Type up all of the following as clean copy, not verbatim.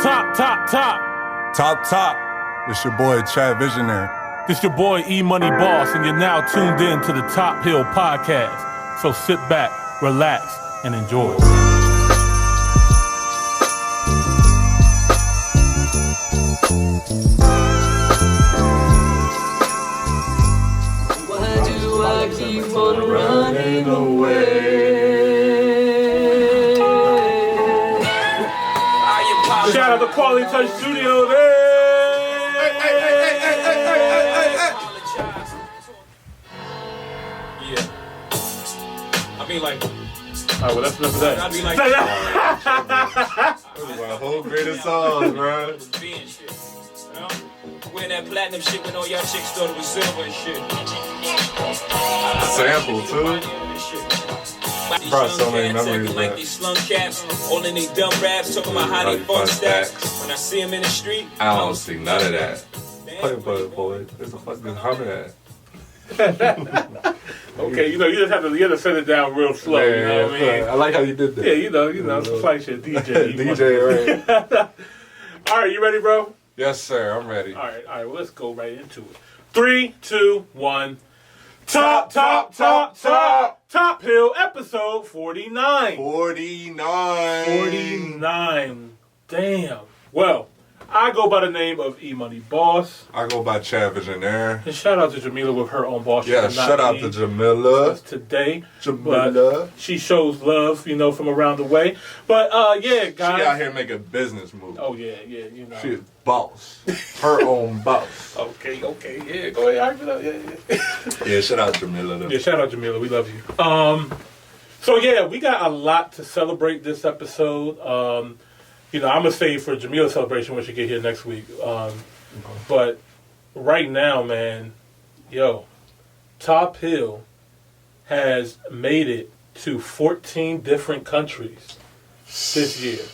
Top. It's your boy, Chad Visionary. This your boy, Imani Boss, and you're now tuned in to the Top Hill Podcast. So sit back, relax, and enjoy. Why do I keep on running away? Shout out to Quality Touch Studios. Hey. Yeah. I mean, like. All right, well, that's enough of that. I mean, like. This is my whole greatest songs, bro. Wearing that platinum shit when all y'all chicks thought it was silver and shit. Sample, too. Brought so many memories, like man. these slum cats, all in they dumb raps, talking about how they fun stacks. When I see them in the street, I don't see none of that. Play boy. There's a fucking hum of that. Okay, you just have to set it down real slow. Man, you know what I mean? I like how you did that. Yeah, you know, some flight shit. DJ, DJ, right? All right, you ready, bro? Yes, sir. I'm ready. All right. Well, let's go right into it. 3, 2, 1. Top Hill, episode 49. 49. Damn. Well, I go by the name of E-Money Boss. I go by Chad Visionary. And shout out to Jamila with her own boss. Yeah, shout out to Jamila. Today. Jamila. She shows love, from around the way. But, yeah, guys. She out here making business moves. Oh, yeah, She's boss. Her own boss. Okay, yeah, go ahead. Yeah, shout out Jamila, though. Yeah, shout out Jamila. We love you. So, yeah, we got a lot to celebrate this episode. I'm going to save for Jamila's celebration when she get here next week. But right now, man, Top Hill has made it to 14 different countries this year.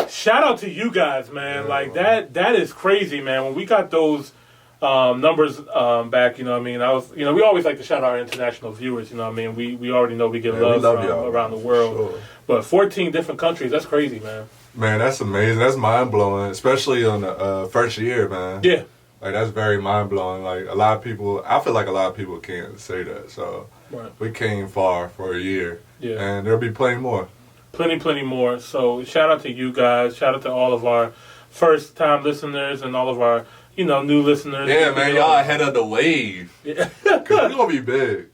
Shout out to you guys, man. Like, that is crazy, man. When we got those numbers back, we always like to shout out our international viewers, we already know we get love from around the world. Sure. But 14 different countries, that's crazy, man. Man, that's amazing. That's mind-blowing, especially on the first year, man. Yeah. Like, that's very mind-blowing. Like, I feel like a lot of people can't say that. So, We came far for a year. Yeah. And there'll be plenty more. Plenty more. So, shout out to you guys. Shout out to all of our first-time listeners and all of our, new listeners. Yeah, man, y'all ahead of the wave. Yeah. Because we're going to be big.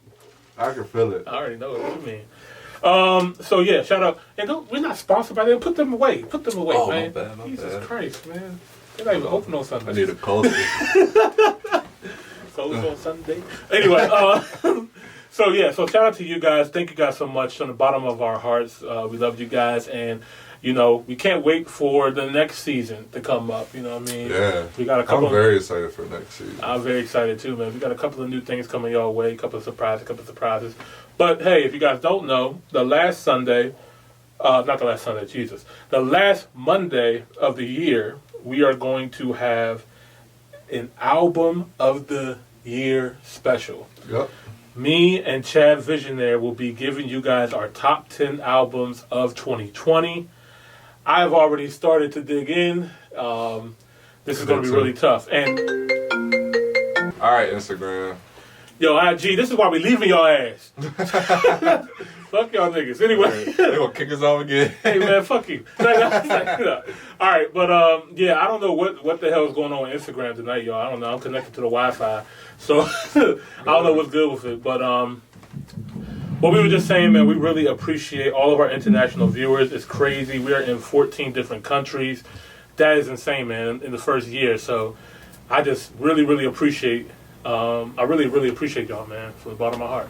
I can feel it. I already know what you mean. So, yeah, shout out. And we're not sponsored by them. Put them away, man. My bad. Jesus Christ, man. They're not even open on Sunday. I need a cold. Closed on Sunday. Anyway, so shout out to you guys. Thank you guys so much from the bottom of our hearts. We love you guys, and we can't wait for the next season to come up. You know what I mean? Yeah. We got a couple. I'm very excited for next season. I'm very excited too, man. We got a couple of new things coming your way. A couple of surprises. But hey, if you guys don't know, the last Monday of the year, we are going to have an album of the year special. Yep. Me and Chad Visionary will be giving you guys our top 10 albums of 2020. I've already started to dig in. This is going to be really tough. And all right, Instagram. Yo, IG, this is why we leaving y'all ass. Fuck y'all niggas. Anyway. They gonna kick us off again. Hey, man, fuck you. All right, but, I don't know what the hell is going on with Instagram tonight, y'all. I don't know. I'm connected to the Wi-Fi. So, I don't know what's good with it. But, what we were just saying, man, we really appreciate all of our international viewers. It's crazy. We are in 14 different countries. That is insane, man, in the first year. So, I just really, really appreciate I really, really appreciate y'all, man, from the bottom of my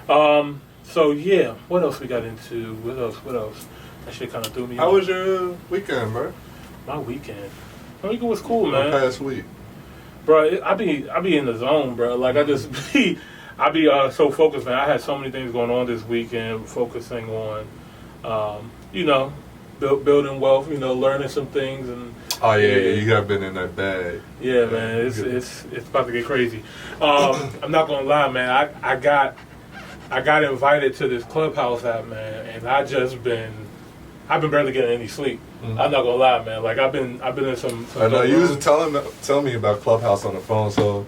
heart. So, yeah, what else we got into? What else? That shit kind of threw me How off. was your weekend, bro? My weekend? My weekend was cool, man. My past week. Bro, I be in the zone, bro. Like, I be so focused, man. I had so many things going on this weekend, focusing on, building wealth, learning some things. And oh, yeah, you have been in that bag. Yeah, man, it's about to get crazy. I'm not going to lie, man. I got invited to this Clubhouse app, man, and I've I've been barely getting any sleep. I'm not gonna lie, man. Like I've been in some I know you used to tell me about Clubhouse on the phone, so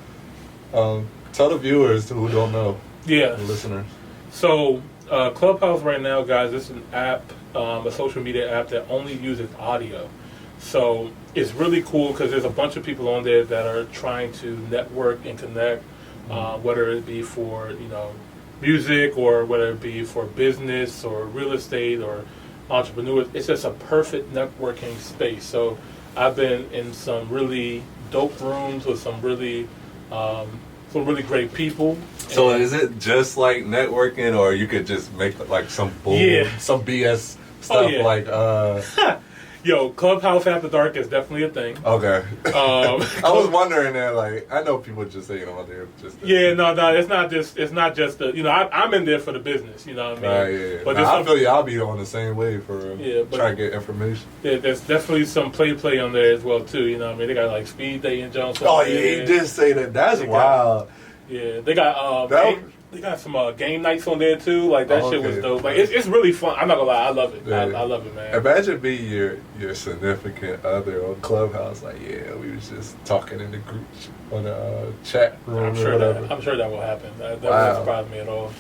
tell the viewers who don't know. Yeah. The listeners. So Clubhouse right now, guys, it's an app, a social media app that only uses audio. So it's really cool because there's a bunch of people on there that are trying to network and connect, whether it be for music or whether it be for business or real estate or entrepreneurs. It's just a perfect networking space. So I've been in some really dope rooms with some really great people. So is it just like networking, or you could just make like some some BS stuff like Yo, Clubhouse After Dark is definitely a thing. Okay. I was wondering that, like, I know people just say, on there just... No, it's not just the, I'm in there for the business, you know what I mean? Right, yeah. But I feel y'all be on the same way for trying to get information. Yeah, there's definitely some play on there as well, too, you know what I mean? They got, like, Speed Day and Jones. Oh, yeah, he did say that. That's wild. They got, they got some game nights on there too. Like that shit was dope. Like it's really fun. I'm not gonna lie, I love it. Yeah. I love it, man. Imagine being your significant other on Clubhouse. Like, we was just talking in the group on the chat room. I'm sure that will happen. That won't surprise me at all.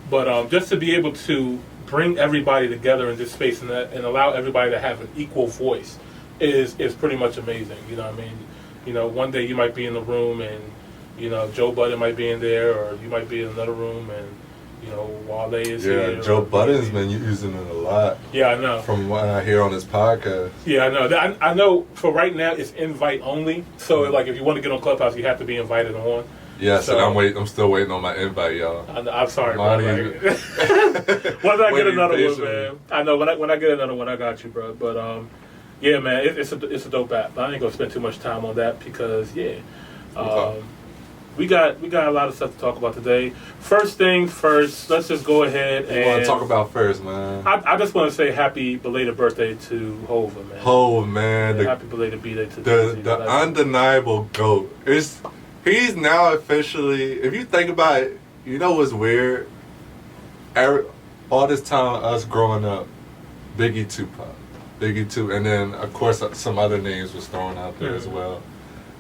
But just to be able to bring everybody together in this space and allow everybody to have an equal voice is pretty much amazing. You know what I mean? One day you might be in the room and Joe Budden might be in there, or you might be in another room, and Wale is here. Yeah, Joe Budden's been using it a lot. Yeah, I know. From what I hear on his podcast. Yeah, I know. I know. For right now, it's invite only. So, like, if you want to get on Clubhouse, you have to be invited on. Yeah, so I'm still waiting on my invite, y'all. I'm sorry, bro. Like, once I get another one, man. I know when I get another one, I got you, bro. But yeah, man, it's a dope app. But I ain't gonna spend too much time on that because we got a lot of stuff to talk about today. First things first, let's just go ahead and... What you want to talk about first, man? I just want to say happy belated birthday to Hova, man. Hova, man. Happy belated B-Day to the undeniable GOAT. He's now officially... If you think about it, you know what's weird? All this time, us growing up, Biggie, Tupac. And then, of course, some other names was thrown out there as well.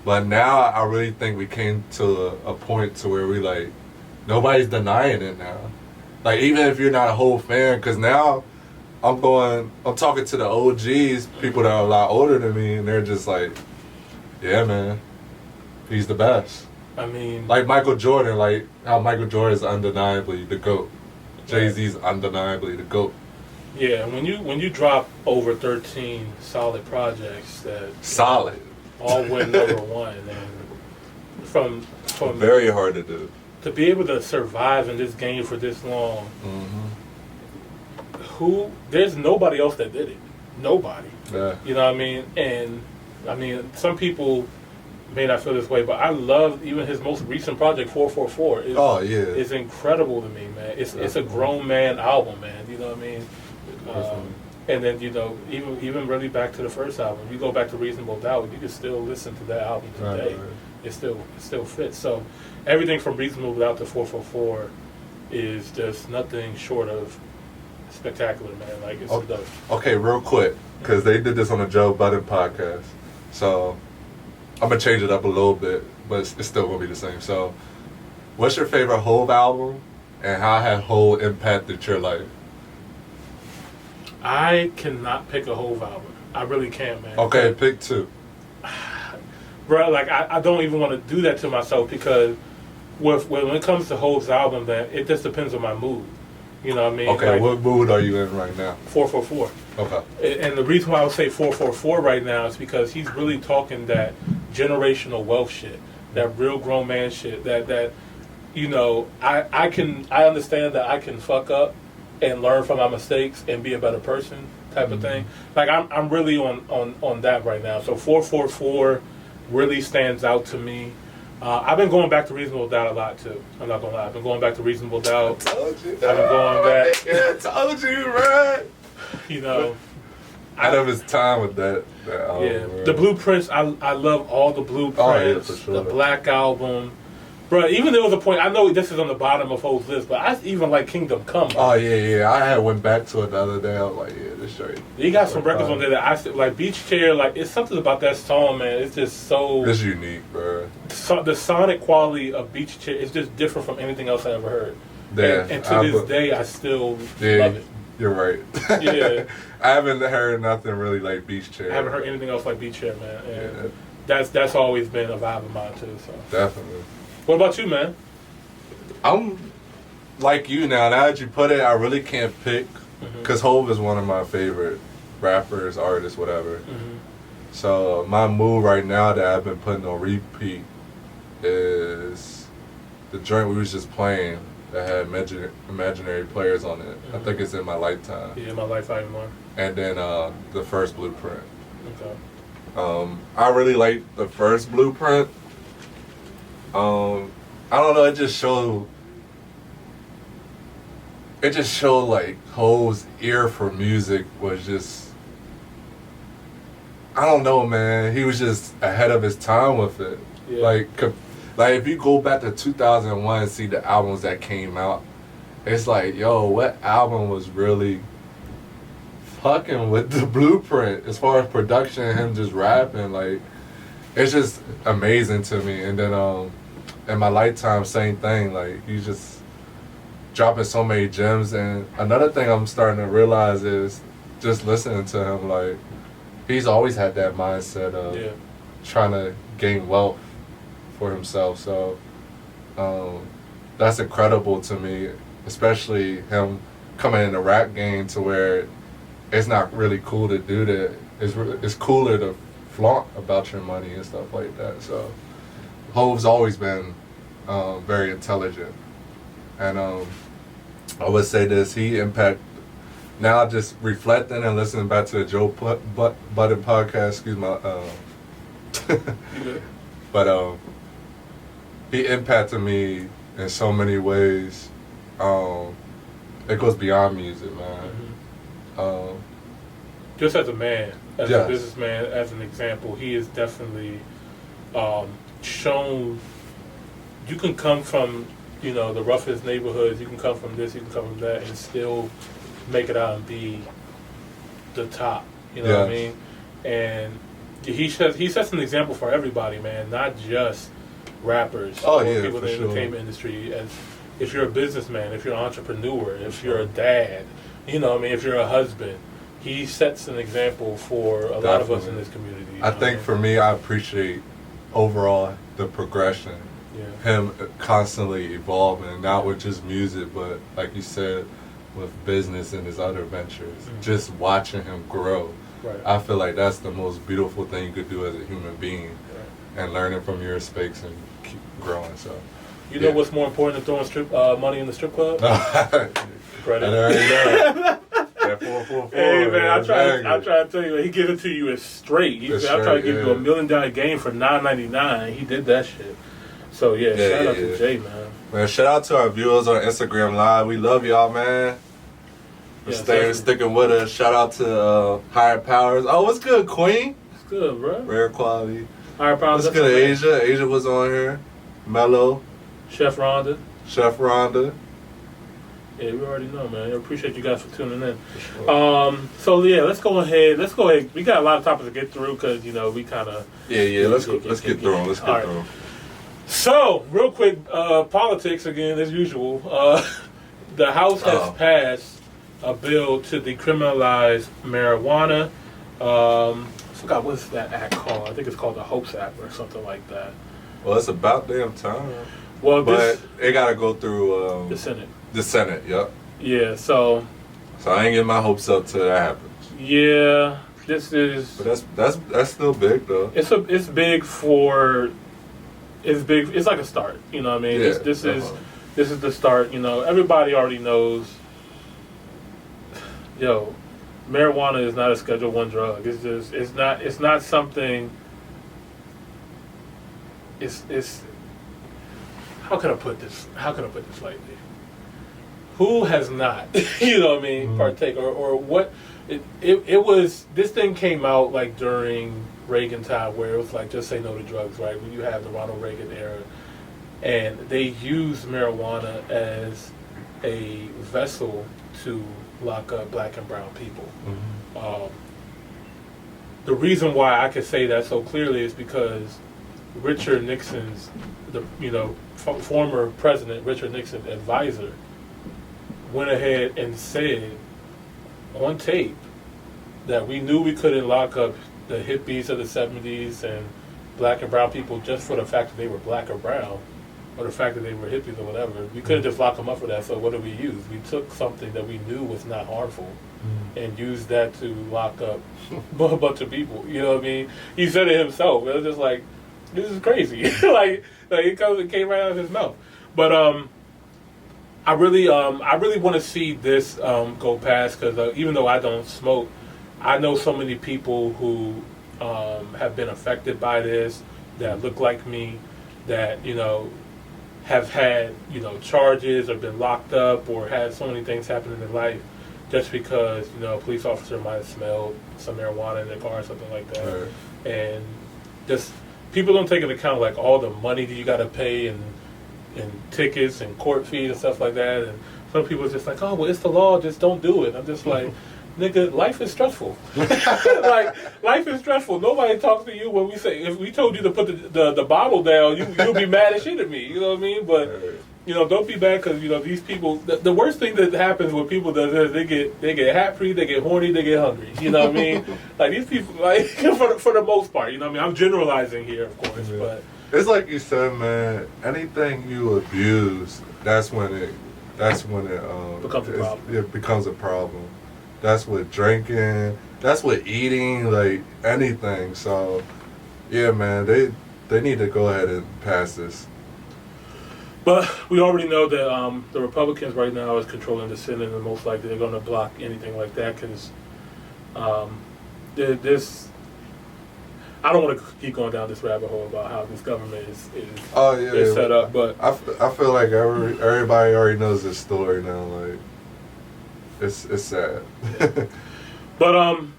But now I really think we came to a point to where we like, nobody's denying it now. Like even if you're not a whole fan, because now I'm talking to the OGs, people that are a lot older than me, and they're just like, yeah, man, he's the best. I mean, like Michael Jordan, like how Michael Jordan is undeniably the GOAT. Jay-Z's undeniably the GOAT. Yeah, when you drop over 13 solid projects that solid. All win number one, and from very hard to do. To be able to survive in this game for this long, there's nobody else that did it. Nobody. Yeah. You know what I mean? And I mean, some people may not feel this way, but I love even his most recent project, 444. It's incredible to me, man. It's a grown man album, man. You know what I mean? And then even really back to the first album, you go back to Reasonable Doubt, you can still listen to that album today. Right. It still fits. So everything from Reasonable Doubt to 444 is just nothing short of spectacular, man. Like it's dope. Okay, real quick, because they did this on the Joe Budden podcast, so I'm gonna change it up a little bit, but it's still gonna be the same. So, what's your favorite Hove album, and how has Hove impacted your life? I cannot pick a Hove album. I really can't, man. Okay, pick two. Bro, like I don't even want to do that to myself because when it comes to Hove's album, then it just depends on my mood. You know what I mean? Okay, like, what mood are you in right now? 444. Okay. And the reason why I would say 444 right now is because he's really talking that generational wealth shit, that real grown man shit. That I understand that I can fuck up and learn from my mistakes and be a better person type of thing. Like I'm really on that right now. So 444 really stands out to me. I've been going back to Reasonable Doubt a lot too. I'm not gonna lie. I've been going back to Reasonable Doubt. I told you. I've been going back. I told you, right? I love his time with that album. Yeah, right? The Blueprints. I love all the Blueprints. Oh, yeah, for sure. The Black Album. Bro, even there was a point, I know this is on the bottom of Ho's list, but I even like Kingdom Come. Oh, yeah. I had went back to it the other day. I was like, yeah, this straight. You got some records on there that I like. Beach Chair, like, it's something about that song, man. It's just so... It's unique, bro. So, the sonic quality of Beach Chair is just different from anything else I ever heard. Yeah, and to this day, I still love it. You're right. Yeah. I haven't heard nothing really like Beach Chair. I haven't heard anything else like Beach Chair, man. And that's always been a vibe of mine, too. So. Definitely. What about you, man? I'm like you now. Now that you put it, I really can't pick because Hov is one of my favorite rappers, artists, whatever. So my move right now that I've been putting on repeat is the joint we was just playing that had imaginary players on it. I think it's In My Lifetime. Yeah, My Lifetime 1. And then the first Blueprint. Okay. I really like the first Blueprint. I don't know. It just showed like Hov's ear for music was just. I don't know, man. He was just ahead of his time with it. Yeah. Like if you go back to 2001 and see the albums that came out, it's like, yo, what album was really fucking with the Blueprint as far as production and him just rapping? Like, it's just amazing to me. And then In My Lifetime, same thing. Like, he's just dropping so many gems. And another thing I'm starting to realize is just listening to him, like, he's always had that mindset of trying to gain wealth for himself. So that's incredible to me, especially him coming in the rap game to where it's not really cool to do that. It's cooler to flaunt about your money and stuff like that. So Hov's always been very intelligent. And I would say this, he impact, now just reflecting and listening back to the Joe Budden podcast, excuse my, but he impacted me in so many ways. It goes beyond music, man. Just as a man, as a businessman, as an example, he is definitely shown you can come from, you know, the roughest neighborhoods, you can come from this, you can come from that, and still make it out and be the top. You know what I mean? And he sets an example for everybody, man, not just rappers or people in the entertainment industry. As if you're a businessman, if you're an entrepreneur, if you're a dad, you know what I mean, if you're a husband, he sets an example for a lot of us in this community. I think for me, I appreciate overall the progression. Him constantly evolving, not with just music, but like you said, with business and his other ventures. Just watching him grow. Right. I feel like that's the most beautiful thing you could do as a human being, and learning from your mistakes and keep growing. So, you know what's more important than throwing money in the strip club? Credit. That 444. Hey man, I try to tell you, he gives it to you as straight. He said, I'm trying to give you $1 million game for $9.99. He did that shit. So shout out to Jay, man. Man, shout out to our viewers on Instagram Live. We love y'all, man. Sticking with us. Shout out to Higher Powers. Oh, what's good, Queen? What's good, bro? Rare quality. Higher Powers. What's good, Asia? Asia was on here. Mello. Chef Rhonda. Yeah, we already know, man. I appreciate you guys for tuning in. Sure. So let's go ahead. We got a lot of topics to get through because we kind of Let's get through them. Let's get through them. So, real quick, politics again, as usual. The House has passed a bill to decriminalize marijuana. I forgot what's that act called. I think it's called the Hopes Act or something like that. Well, it's about damn time. Well, but it got to go through the Senate. The Senate, yep. Yeah, so I ain't getting my hopes up till that happens. Yeah, this is. But that's still big though. It's big for. It's big. It's like a start. You know what I mean? Yeah, this is the start. Everybody already knows. Marijuana is not a Schedule I drug. It's not something. It's. How can I put this lightly? Who has not? You know what I mean? Partake or what? It was. This thing came out like during Reagan time, where it was like, just say no to drugs, right? When you have the Ronald Reagan era, and they use marijuana as a vessel to lock up black and brown people. The reason why I can say that so clearly is because Richard Nixon's, former president Richard Nixon's advisor, went ahead and said on tape that we knew we couldn't lock up the hippies of the 70s and black and brown people just for the fact that they were black or brown, or the fact that they were hippies or whatever. We couldn't just lock them up for that, so what did we use? We took something that we knew was not harmful and used that to lock up a bunch of people. You know what I mean? He said it himself. It was just like, this is crazy. like it came right out of his mouth. But I really want to see this go past, because even though I don't smoke, I know so many people who have been affected by this, that look like me, that have had charges or been locked up or had so many things happen in their life just because a police officer might have smelled some marijuana in their car or something like that. Right. And just people don't take into account like all the money that you got to pay and tickets and court fees and stuff like that. And some people are just like, oh well, it's the law, just don't do it. I'm just like, nigga, life is stressful. Like, life is stressful. Nobody talks to you when we say, if we told you to put the bottle down, you'll be mad as shit at me. You know what I mean? But, don't be mad, because, these people, the worst thing that happens when people do is they get happy, they get horny, they get hungry. You know what I mean? Like, these people, like, for the most part, you know what I mean? I'm generalizing here, of course, but. It's like you said, man, anything you abuse, that's when it becomes a problem. It becomes a problem. That's with drinking. That's with eating. Like anything. So, yeah, man, they need to go ahead and pass this. But we already know that the Republicans right now is controlling the Senate, and most likely they're going to block anything like that, because this. I don't want to keep going down this rabbit hole about how this government is set up, but I feel like everybody already knows this story now. Like, it's sad. But I'm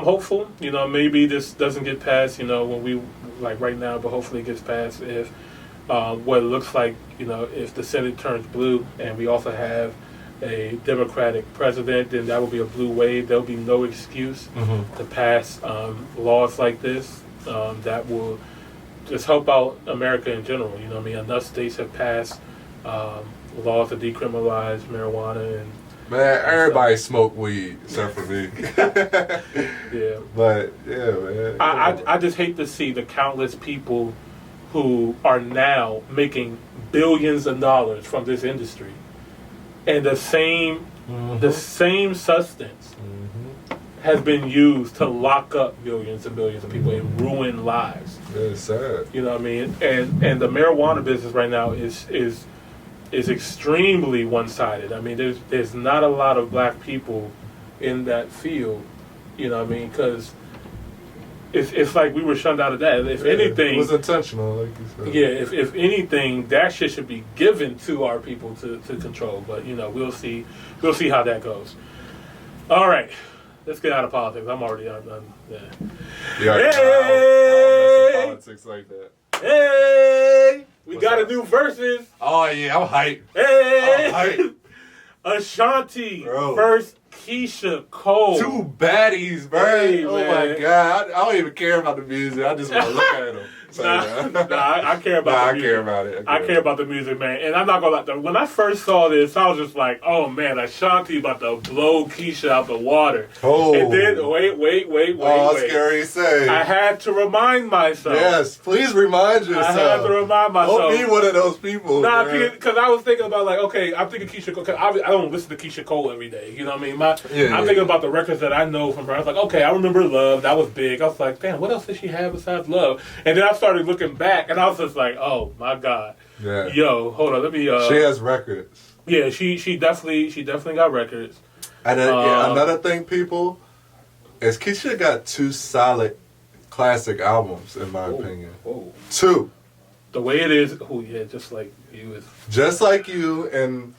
hopeful. Maybe this doesn't get passed. When we like right now, but hopefully it gets passed if what it looks like. If the Senate turns blue and we also have a Democratic president, then that will be a blue wave. There'll be no excuse to pass laws like this that will just help out America in general. Enough states have passed laws to decriminalize marijuana and. Man, everybody smoke weed except for me. Yeah. But yeah, man. I just hate to see the countless people who are now making billions of dollars from this industry. And the same substance has been used to lock up millions and millions of people and ruin lives. It's sad. You know what I mean? And the marijuana business right now is extremely one-sided. I mean, there's not a lot of black people in that field. You know what I mean? Because it's like we were shunned out of that. If anything, it was intentional, like you said. Yeah, if anything, that shit should be given to our people to control. But we'll see how that goes. All right, let's get out of politics. I'm already on. Yeah. Hey! Politics like that. Hey, we What's got up? a new versus. Oh yeah, I'm hyped. Hey, I'm hyped. Ashanti Bro. versus Keisha Cole. Two baddies, bro. Hey, oh man. my god, I don't even care about the music. I just want to look at them. So, I care about the music. I care about it. I care about the music, man. And I'm not going to lie. When I first saw this, I was just like, oh, man, Ashanti about to blow Keisha out the water. Oh. And then, wait. Oh, scary say. I had to remind myself. Yes, please remind yourself. I had to remind myself. Don't be one of those people. Nah, because I was thinking about, like, okay, I'm thinking Keisha Cole. Cause I don't listen to Keisha Cole every day. You know what I mean? I'm thinking about the records that I know from her. I was like, okay, I remember Love. That was big. I was like, damn, what else did she have besides Love? And then I started looking back, and I was just like, oh, my God. Yeah. Yo, hold on. Let me... she has records. Yeah, she definitely got records. And then, another thing, people, is Keisha got two solid classic albums, in my opinion. Whoa. Two. The Way It Is. Oh, yeah, Just Like You is... Just Like You and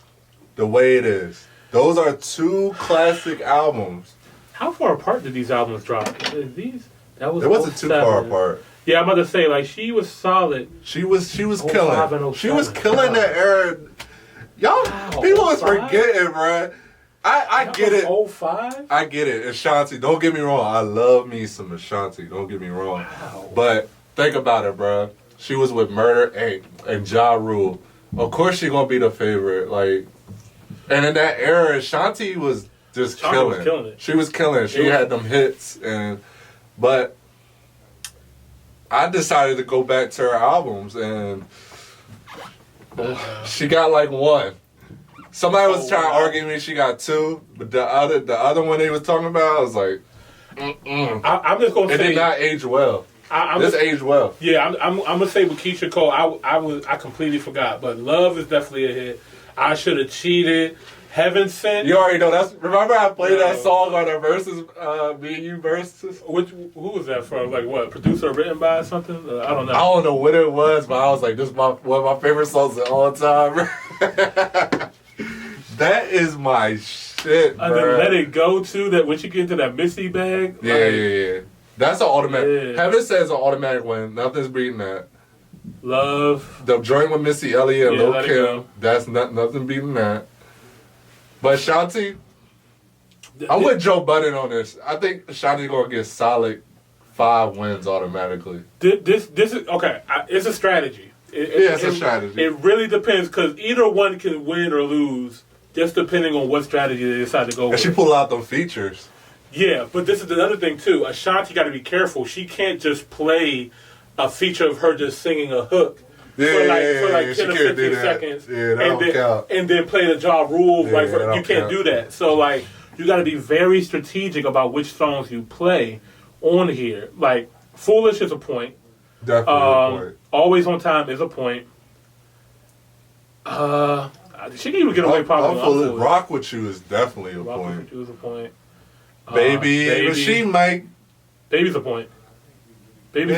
The Way It Is. Those are two classic albums. How far apart did these albums drop? That was It wasn't too far apart. Yeah, I'm about to say, like, she was solid. She was 05 killing. and She was 07. killing that era. Y'all, Wow, people was 05? forgetting, bro. I get it. 05? I get it. Ashanti, don't get me wrong. I love me some Ashanti. Don't get me wrong. Wow. But think about it, bro. She was with Murder and Ja Rule. Of course, she gonna be the favorite. Like, and in that era, Ashanti was just killing. Was killing it. She was killing. She had them hits, but I decided to go back to her albums, and she got like one. Somebody was trying to argue me. She got two, but the other one they was talking about, I was like, I'm just gonna it say did not age well. This aged well. Yeah, I'm gonna say with Keisha Cole, I completely forgot, but Love is definitely a hit. I Should Have Cheated. Heaven Sent. You already know remember I played that song on our verses, me and you verses? Who was that from? Like what? Producer written by or something? I don't know. I don't know what it was, but I was like, this is one of my favorite songs of all time. That is my shit, bro. And then Let It Go too. That when she get into that Missy bag. Yeah. That's an automatic. Yeah. Heaven Sent is an automatic win. Nothing's beating that. Love. The joint with Missy Elliott and Lil Let It Kim. Go. That's nothing beating that. But Shanti, I'm with Joe Budden on this. I think Shanti's gonna get solid 5 wins automatically. This is okay. It's a strategy. It's a strategy. It really depends because either one can win or lose, just depending on what strategy they decide to go with. And she pull out them features. Yeah, but this is another thing too. Ashanti got to be careful. She can't just play a feature of her just singing a hook. For like 10 or 15 seconds. Yeah, that don't count. And then play the Ja Rule. Yeah, you can't do that. So, like, you got to be very strategic about which songs you play on here. Like, Foolish is a point. Definitely a point. Always on Time is a point. She can even get away probably. Rock With You is definitely a Rock point. With You is a point. Baby. She might. Baby's a point. Baby.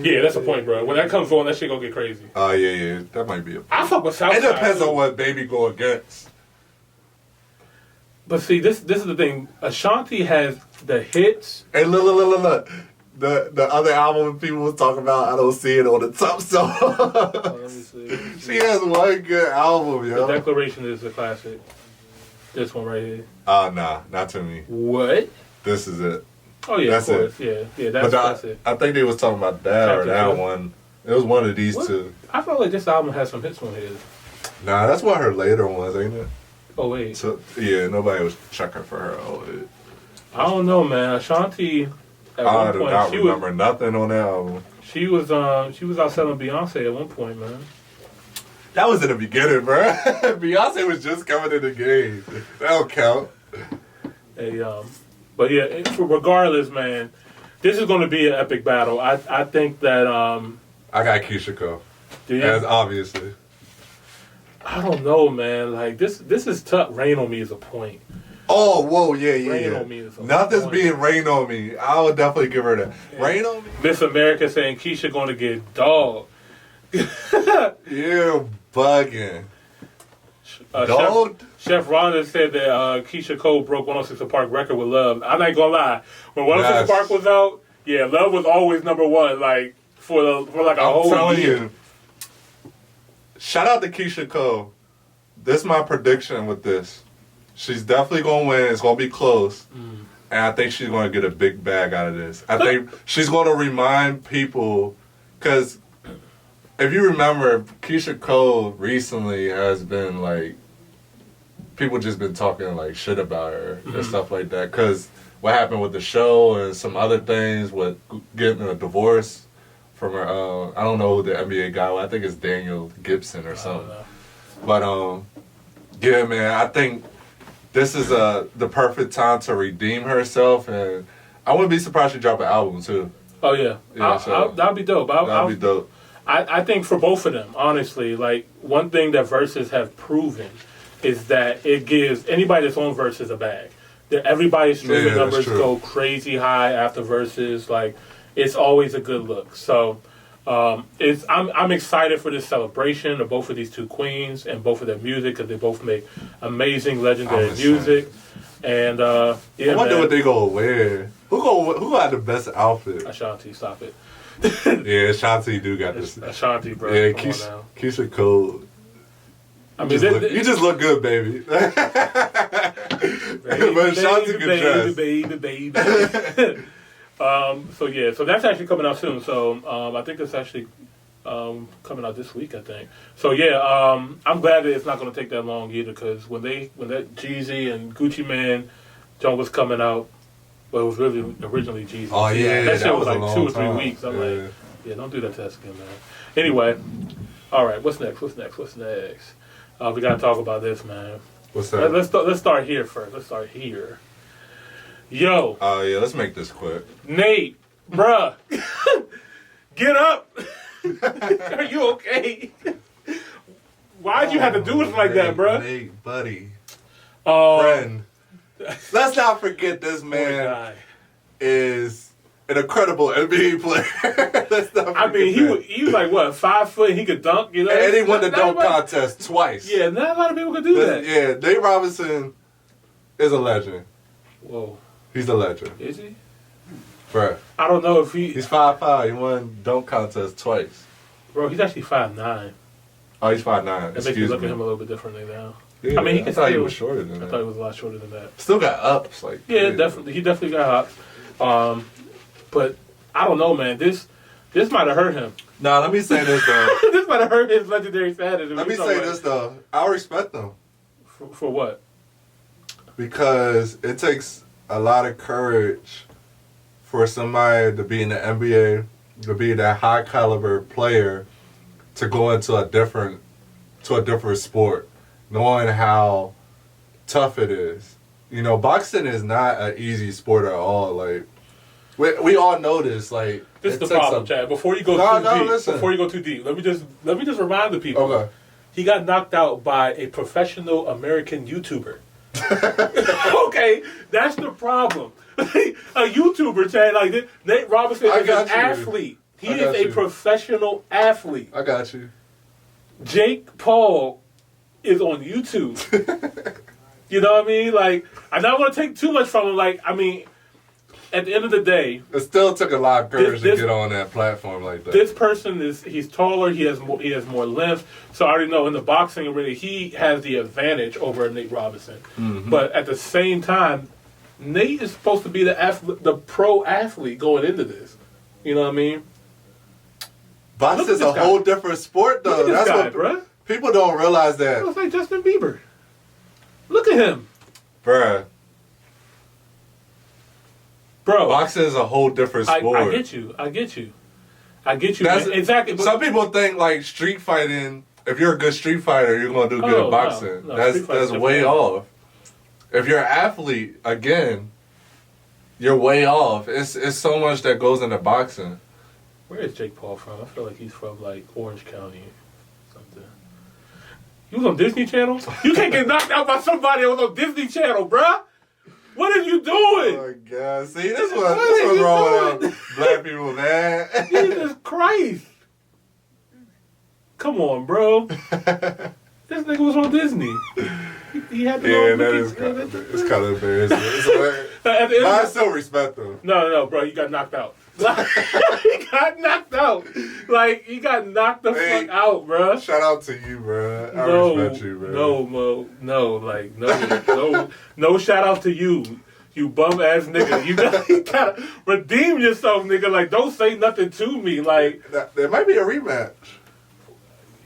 Yeah, that's a point, bro. When that comes on, that shit gonna get crazy. Oh, yeah. That might be a point. I fuck with Southside. It depends on what Baby go against. But see, this is the thing. Ashanti has the hits. Hey, look. The other album people was talking about, I don't see it on the top song. Let me see. She has one good album, yo. The Declaration is a classic. This one right here. Oh, nah, not to me. What? This is it. Oh, yeah, That's of course. It. Yeah, that's it. I think they was talking about that or that one. It was one of these two. I felt like this album has some hits on here. Nah, that's one of her later ones, ain't it? Oh, wait. So, yeah, nobody was checking for her. I don't know, man. Ashanti, at I one do point, not remember nothing on that album. She was out selling Beyonce at one point, man. That was in the beginning, bro. Beyonce was just coming in the game. That don't count. But yeah, regardless, man, this is going to be an epic battle. I think that I got Keisha Cole. do you? As obviously. I don't know, man. Like this is tough. Rain on Me is a point. Oh, whoa, yeah. Rain on Me is a Nothing's point. being Rain on Me. I would definitely give her that. Yeah. Rain on Me. Miss America saying Keisha going to get dog. You're bugging. Chef Rhonda said that Keisha Cole broke 106 Park record with Love. I'm not gonna lie. When 106 Park was out, yeah, Love was always number one. Like for like a whole year. I'm telling you. Shout out to Keisha Cole. This is my prediction with this. She's definitely gonna win. It's gonna be close, and I think she's gonna get a big bag out of this. I think she's gonna remind people, because if you remember, Keisha Cole recently has been like, people just been talking like shit about her and stuff like that. Because what happened with the show and some other things with getting a divorce from her, I don't know who the NBA guy was. I think it's Daniel Gibson or something. But yeah, man, I think this is the perfect time to redeem herself, and I wouldn't be surprised she drop an album too. Oh yeah, that'd be dope. That'd be dope. I think for both of them, honestly, like one thing that Versus have proven is that it gives anybody that's on Versus a bag. Everybody's streaming numbers go crazy high after Versus. Like it's always a good look. So I'm excited for this celebration of both of these two queens and both of their music, because they both make amazing, legendary music. And yeah, I wonder what they gonna wear. Who Who had the best outfit? Ashanti, stop it. Yeah, Ashanti do got this. Ashanti, bro. Yeah, Come on now. Keisha Cole. I mean, You just look good, baby. But Ashanti can dress. Baby. So yeah, so that's actually coming out soon. So I think it's actually coming out this week, I think. So yeah, I'm glad that it's not going to take that long either, because when that Jeezy and Gucci Man joint was coming out, well, it was really originally Jeezy. Oh yeah, that shit was like 2 or 3 time. weeks. I'm like, yeah, don't do that to us again, man. Anyway, all right, what's next? We got to talk about this, man. What's that? Let's start here first. Let's start here. Yo. Oh yeah, let's make this quick. Nate, bruh, get up. Are you okay? Why'd you have to do it like that, bruh? Nate, buddy, friend. Let's not forget this man is an incredible NBA player. Let's not forget I mean, he was like, what, 5 foot? He could dunk, you know? And he won the dunk contest twice. Yeah, not a lot of people could do that. Yeah, Nate Robinson is a legend. Whoa. He's a legend. Is he? Bruh. I don't know if He's 5'5". He won dunk contest twice. Bro, he's actually 5'9". Oh, he's 5'9". That makes me look at him a little bit differently now. Yeah, I mean, I thought he was shorter than that. I thought he was a lot shorter than that. Still got ups, like yeah, definitely. He definitely got hops. But I don't know, man. This might have hurt him. Nah, let me say this though. This might have hurt his legendary status. Let me say this though. I respect them. For what? Because it takes a lot of courage for somebody to be in the NBA, to be that high caliber player, to go into a different sport, knowing how tough it is. You know, boxing is not an easy sport at all. Like we all know this. Like this is the problem, Chad. Before you go too deep, let me just remind the people. Okay. He got knocked out by a professional American YouTuber. Okay, that's the problem. A YouTuber, Chad, like this, Nate Robinson is an athlete. He is a professional athlete. I got you. Jake Paul is on YouTube. You know what I mean? Like, I'm not going to take too much from him. Like, I mean, at the end of the day, it still took a lot of courage to get on that platform like that. This person he's taller, he has more length. So I already know in the boxing arena, he has the advantage over Nate Robinson. Mm-hmm. But at the same time, Nate is supposed to be the pro athlete going into this. You know what I mean? Boxing is a whole different sport, though. That's what bruh. People don't realize that. It's like Justin Bieber. Look at him, bruh. Bro, boxing is a whole different sport. I get you. That's, exactly. Some people think like street fighting. If you're a good street fighter, you're gonna do good at boxing. No, that's way off. If you're an athlete, again, you're way off. It's so much that goes into boxing. Where is Jake Paul from? I feel like he's from like Orange County or something. He was on Disney Channel? You can't get knocked out by somebody that was on Disney Channel, bruh. What are you doing? Oh my God! See, this what's wrong with black people, man. Jesus Christ! Come on, bro. This nigga was on Disney. He had to yeah, that is kind of embarrassing. But I still respect him. No, bro. He got knocked out. He got knocked out. Like, he got knocked the fuck out, bro. Shout out to you, bro. I respect you, bro. No shout out to you. You bum ass nigga. You gotta redeem yourself, nigga. Like, don't say nothing to me. Like, there might be a rematch.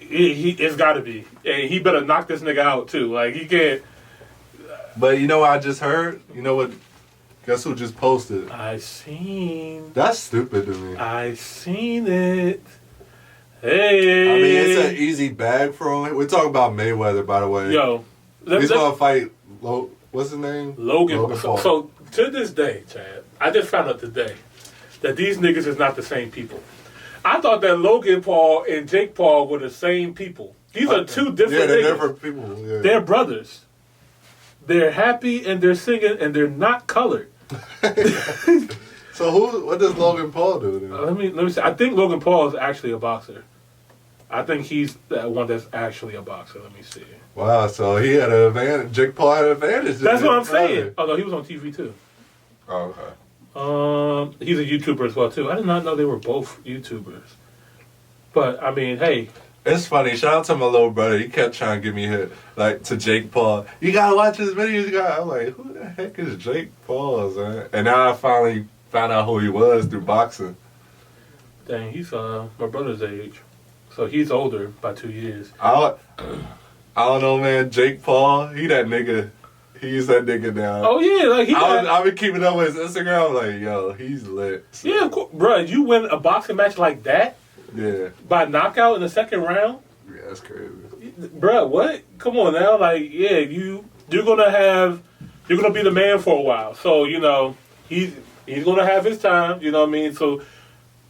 It's gotta be. And he better knock this nigga out too. Like, he can't. But you know what I just heard? You know what? Guess who just posted? I seen. That's stupid to me. I seen it. Hey. I mean, it's an easy bag for him. We're talking about Mayweather, by the way. Yo. He's going to fight, what's his name? Logan Paul. So, to this day, Chad, I just found out today that these niggas is not the same people. I thought that Logan Paul and Jake Paul were the same people. These are two different niggas. They're different people. Yeah. They're brothers. They're happy and they're singing and they're not colored. So what does Logan Paul do then? Let me see. I think Logan Paul is actually a boxer. I think he's that one that's actually a boxer. Let me see. Wow, so he had an advantage. Jake Paul had an advantage. That's what I'm saying. Oh no, he was on TV too. Oh, okay. He's a YouTuber as well too. I did not know they were both YouTubers. But I mean, hey. It's funny. Shout out to my little brother. He kept trying to get me hit, like, to Jake Paul. You gotta watch his videos. I'm like, who the heck is Jake Paul, man? And now I finally found out who he was through boxing. Dang, he's my brother's age. So he's older by 2 years. I don't know, man. Jake Paul, he that nigga. He's that nigga now. Oh, yeah. Like I've been keeping up with his Instagram. I'm like, yo, he's lit. So. Yeah, of course. Bro, you win a boxing match like that? Yeah. By knockout in the second round? Yeah, that's crazy. Bro, what? Come on now. Like, yeah, you're gonna be the man for a while. So, you know, he's gonna have his time, you know what I mean? So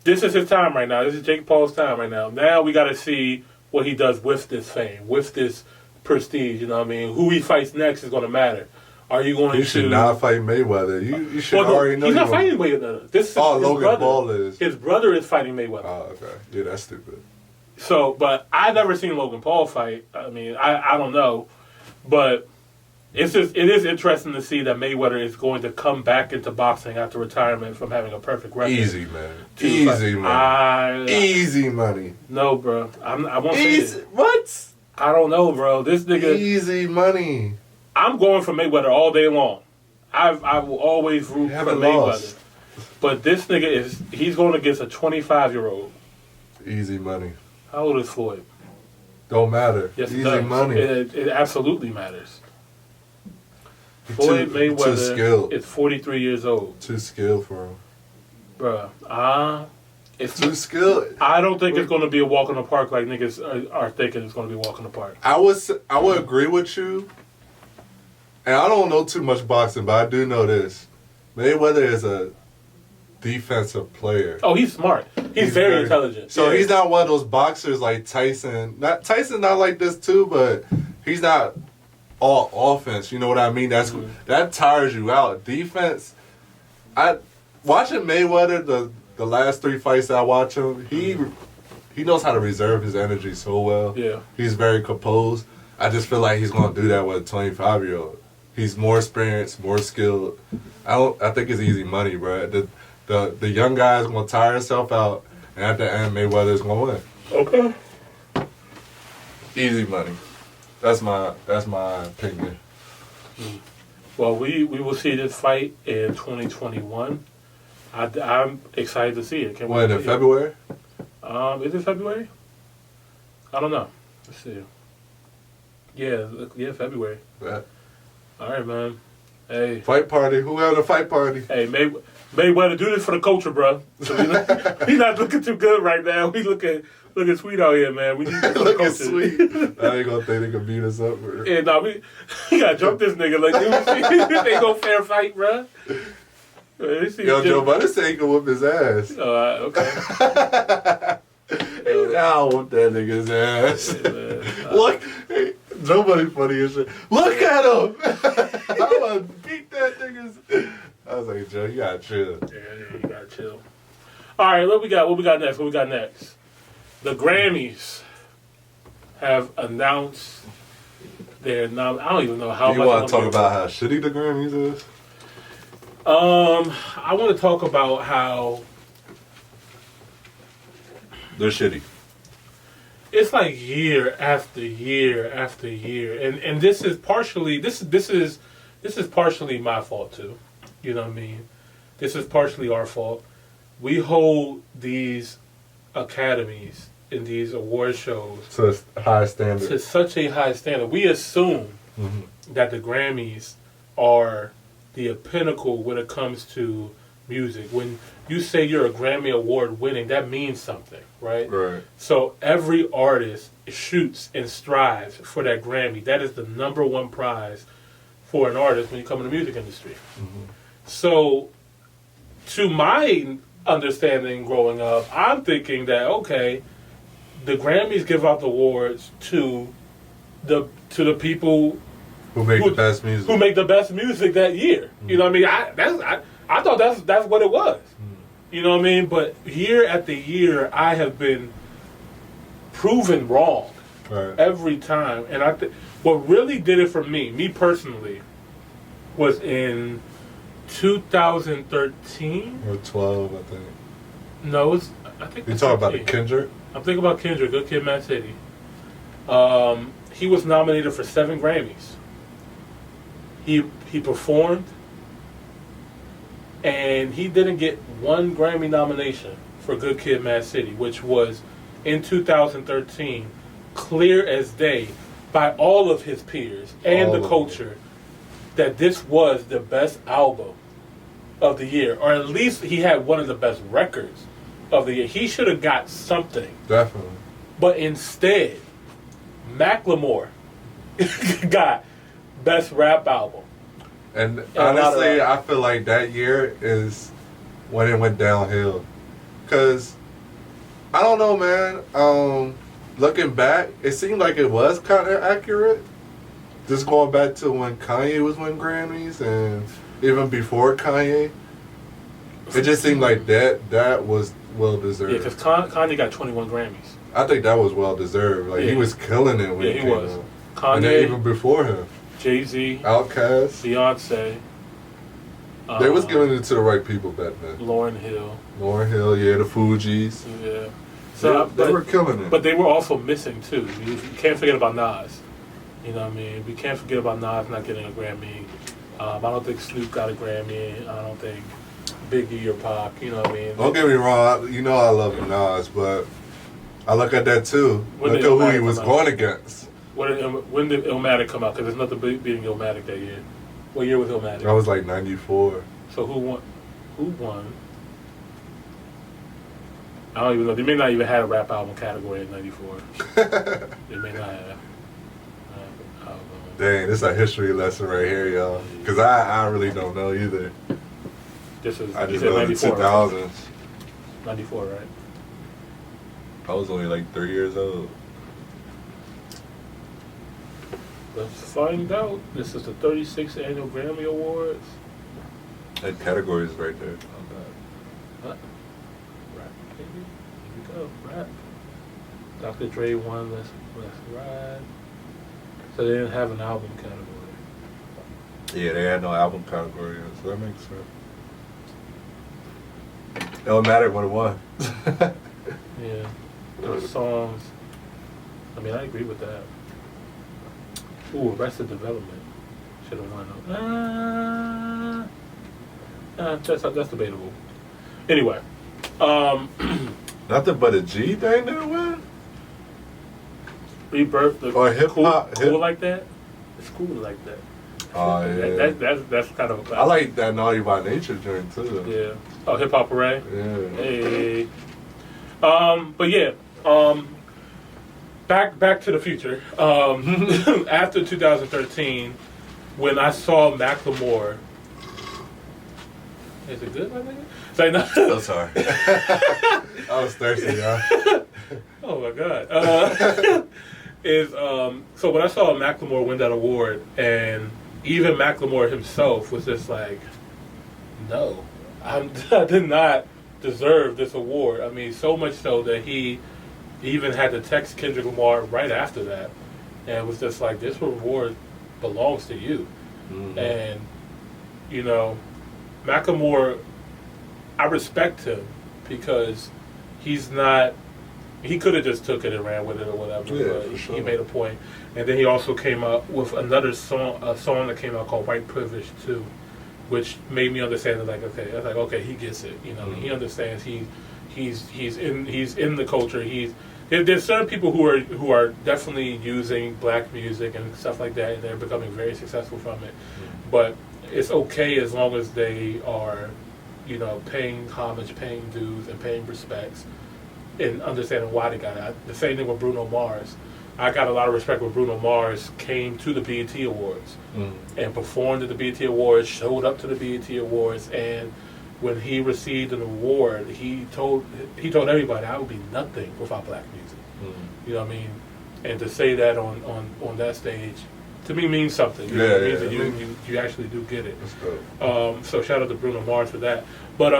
this is his time right now. This is Jake Paul's time right now. Now we gotta see what he does with this fame, with this prestige, you know what I mean? Who he fights next is gonna matter. Are you going to... He should not fight Mayweather. You should already know. He's not fighting Mayweather. This is Logan brother. Paul is. His brother is fighting Mayweather. Oh, okay. Yeah, that's stupid. So, but I never seen Logan Paul fight. I mean, I don't know. But it is interesting to see that Mayweather is going to come back into boxing after retirement from having a perfect record. Easy, man. Easy money. Easy money. No, bro. I won't say Easy. What? I don't know, bro. This nigga... Easy money. I'm going for Mayweather all day long. I will always root for Mayweather. But this nigga he's going against a 25-year-old. Easy money. How old is Floyd? Don't matter. Yes, Easy it does. money. It absolutely matters. Floyd Mayweather is 43 years old. Too skilled for him. Bruh, it's too skilled. I don't think it's going to be a walk in the park like niggas are thinking it's going to be a walk in the park. I would agree with you. And I don't know too much boxing, but I do know this. Mayweather is a defensive player. Oh, he's smart. He's very intelligent. So he's not one of those boxers like Tyson. Tyson's not like this too, but he's not all offense. You know what I mean? That tires you out. Defense. Watching Mayweather the last 3 fights that I watch him, he knows how to reserve his energy so well. Yeah. He's very composed. I just feel like he's gonna do that with a 25-year-old. He's more experienced, more skilled. I think it's easy money, bro. The young guy's gonna tire himself out, and at the end, Mayweather's gonna win. Okay. Easy money. That's my opinion. Well, we will see this fight in 2021. I'm excited to see it. When, in February? Is it February? I don't know. Let's see. Yeah, February. Yeah. All right, man. Hey. Fight party. Who had a fight party? Hey, Mayweather, do this for the culture, bro. So he's not looking too good right now. We looking sweet out here, man. We need to looking sweet. I ain't gonna think they can beat us up. Bro. Yeah, no, we gotta jump this nigga. Like, they go fair fight, bro. Yo, Joe Budden said he can whoop his ass. Okay. I'll whoop that nigga's ass. Look, Joe Budden funny as shit. Look at him. I'm gonna beat that nigga's. I was like, Joe, you gotta chill. Yeah, you gotta chill. All right, what we got next? The Grammys have announced their I don't even know how much. You want to talk about how shitty the Grammys is? I want to talk about how they're shitty. It's like year after year after year, and this is partially this is partially my fault too. You know what I mean? This is partially our fault. We hold these academies in these award shows to a high standard. To such a high standard. We assume that the Grammys are the pinnacle when it comes to music. When you say you're a Grammy Award winning, that means something, right? Right. So every artist shoots and strives for that Grammy. That is the #1 prize for an artist when you come in the music industry. So, to my understanding growing up, I'm thinking that, okay, the Grammys give out the awards to the people who make the best music. Who make the best music that year. You know what I mean? I thought that's what it was. You know what I mean? But year after year, I have been proven wrong every time. And what really did it for me personally, was in 2013 or 12, I think. No, it's I think You it's talking about the 13. Kendrick? I'm thinking about Kendrick, Good Kid, Mad City. He was nominated for 7 Grammys. He performed, and he didn't get 1 Grammy nomination for Good Kid, Mad City, which was in 2013, clear as day by all of his peers and the culture that this was the best album of the year, or at least he had one of the best records of the year. He should have got something. Definitely. But instead, Macklemore got Best Rap Album. And honestly, I feel like that year is when it went downhill. Because, I don't know, man. Looking back, it seemed like it was kind of accurate. Just going back to when Kanye was winning Grammys and even before Kanye. It just seemed like that was well deserved. Yeah, because Kanye got 21 Grammys. I think that was well deserved. Like, he was killing it when he came was. out. Kanye, And then even before him. Jay-Z, Outkast. Beyonce. They was giving it to the right people back then. Lauryn Hill. Lauryn Hill, yeah, the Fugees. Yeah. So they were killing it. But they were also missing, too. You can't forget about Nas. You know what I mean? We can't forget about Nas not getting a Grammy. I don't think Snoop got a Grammy. I don't think Biggie or Pac, you know what I mean? Don't get me wrong, you know I love Nas, but I look at that too. Look at who he was going against. When did Illmatic come out? Because there's nothing beating Illmatic that year. What year was Illmatic? That was like 94. So who won? I don't even know. They may not even have a rap album category in 94. They may not have. I don't know. Dang, this is a history lesson right here, y'all. Because I really don't know either. This is, I just know the 2000s. Right? 94, right? I was only like 3 years old. Let's find out. This is the 36th Annual Grammy Awards. That category is right there. What? Rap, baby. Here we go. Rap. Dr. Dre won Let's Ride. So they didn't have an album category. Yeah, they had no album category, so that makes sense. It don't matter what it was. Yeah. Those songs. I mean, I agree with that. Ooh, Arrested Development should have won. That's debatable. Anyway, Nothing but a G thing didn't win. Rebirth. Or hip hop. Cool like that. It's cool like that. Oh yeah. That's kind of a classic. I like that Naughty by Nature joint too. Yeah. Oh, Hip Hop Hooray. Yeah. Hey. But yeah. Back to the future. After 2013, when I saw Macklemore. Is it good, my nigga? Like, no. I'm sorry. I was thirsty, y'all. Oh my god. So when I saw Macklemore win that award, and even Macklemore himself was just like, no, I did not deserve this award. I mean, so much so that he even had to text Kendrick Lamar right after that, and was just like, this award belongs to you. Mm-hmm. And you know, Macklemore, I respect him because he's not. He could have just took it and ran with it or whatever. Yeah, but sure. He made a point. And then he also came up with another song, a song that came out called "White Privilege" too, which made me understand that okay, he gets it. You know, mm-hmm. He understands. He's in the culture. There's certain people who are definitely using black music and stuff like that, and they're becoming very successful from it. Mm-hmm. But it's okay as long as they are, you know, paying homage, paying dues, and paying respects, and understanding why they got it. The same thing with Bruno Mars. I got a lot of respect when Bruno Mars came to the BET Awards and performed at the BET Awards, showed up to the BET Awards, and when he received an award, he told everybody, I would be nothing without black music. You know what I mean? And to say that on that stage, to me, means something. It means that you actually do get it. So shout out to Bruno Mars for that. But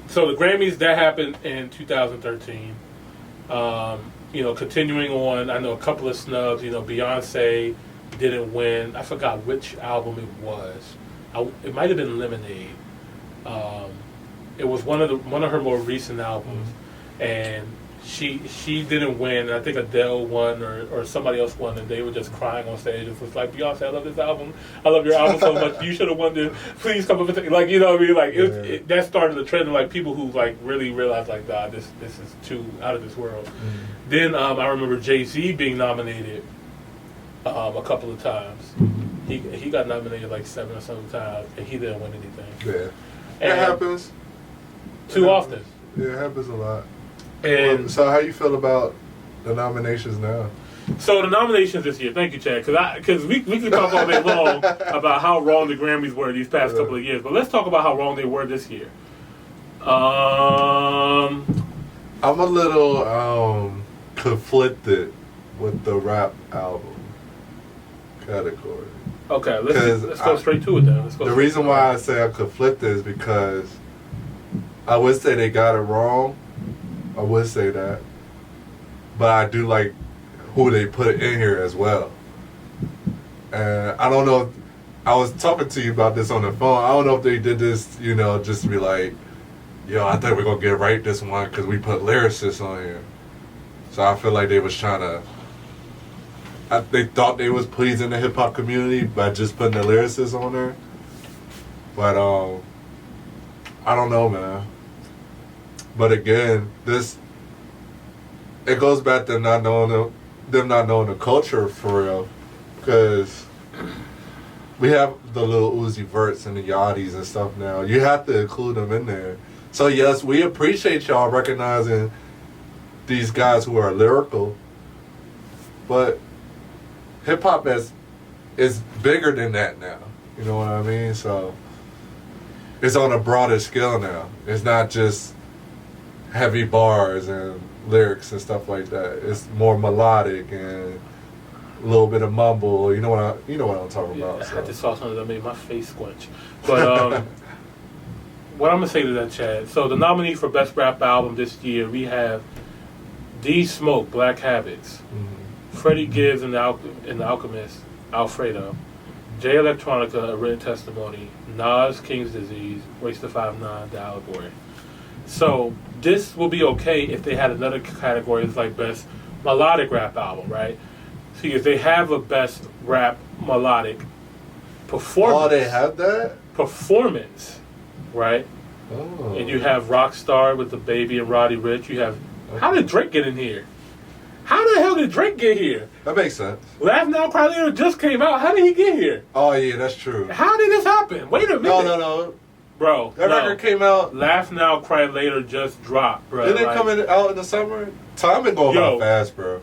so the Grammys, that happened in 2013. You know, continuing on, I know a couple of snubs. You know, Beyonce didn't win. I forgot which album it was. it might have been Lemonade. It was one of her more recent albums, and she didn't win. I think Adele won or somebody else won, and they were just crying on stage. It was like, Beyonce, I love this album. I love your album so much. You should have won this. Please come up and like, you know what I mean? Like that started the trend of like people who like really realized like, God, this is too out of this world. Mm-hmm. Then I remember Jay-Z being nominated a couple of times. He got nominated like 7 or 7 times, and he didn't win anything. Yeah, it happens too often. Yeah, it happens a lot. And so, how you feel about the nominations now? So the nominations this year, thank you, Chad, because we could talk all day long about how wrong the Grammys were these past couple of years, but let's talk about how wrong they were this year. I'm a little conflicted with the rap album category. Okay, let's go straight to it then. The reason why I say I'm conflicted is because I would say they got it wrong. I would say that. But I do like who they put in here as well. And I don't know if, I was talking to you about this on the phone. I don't know if they did this, you know, just to be like, yo, I think we're going to get right this one because we put lyricists on here. So I feel like they was trying to, they thought they was pleasing the hip-hop community by just putting the lyricists on there. But I don't know, man. But again, it goes back to them not knowing the culture for real. Because we have the little Uzi Verts and the Yachties and stuff now. You have to include them in there. So yes, we appreciate y'all recognizing these guys who are lyrical. But hip-hop is bigger than that now. You know what I mean? So it's on a broader scale now. It's not just heavy bars and lyrics and stuff like that. It's more melodic and a little bit of mumble. You know what I'm talking about. I had to saw something that made my face squinch. But what I'm gonna say to that, Chad. So the nominee for Best Rap Album this year, we have D Smoke, Black Habits, Freddie Gibbs and the Alchemist, Alfredo, Jay Electronica, A Written Testimony, Nas, King's Disease, Race the 5'9", The Allegory. So this will be okay if they had another category that's like Best Melodic Rap Album, right? See, if they have a Best Rap Melodic Performance. Oh, they have that? Performance, right? Oh. And you have Rockstar with the Baby and Roddy Ricch. You have... How did Drake get in here? How the hell did Drake get here? That makes sense. Laugh Now, Cry Later just came out. How did he get here? Oh, yeah, that's true. How did this happen? Wait a minute. No. Bro, that record came out. Laugh Now, Cry Later just dropped, bro. Didn't it come out in the summer? Time been going by fast, bro.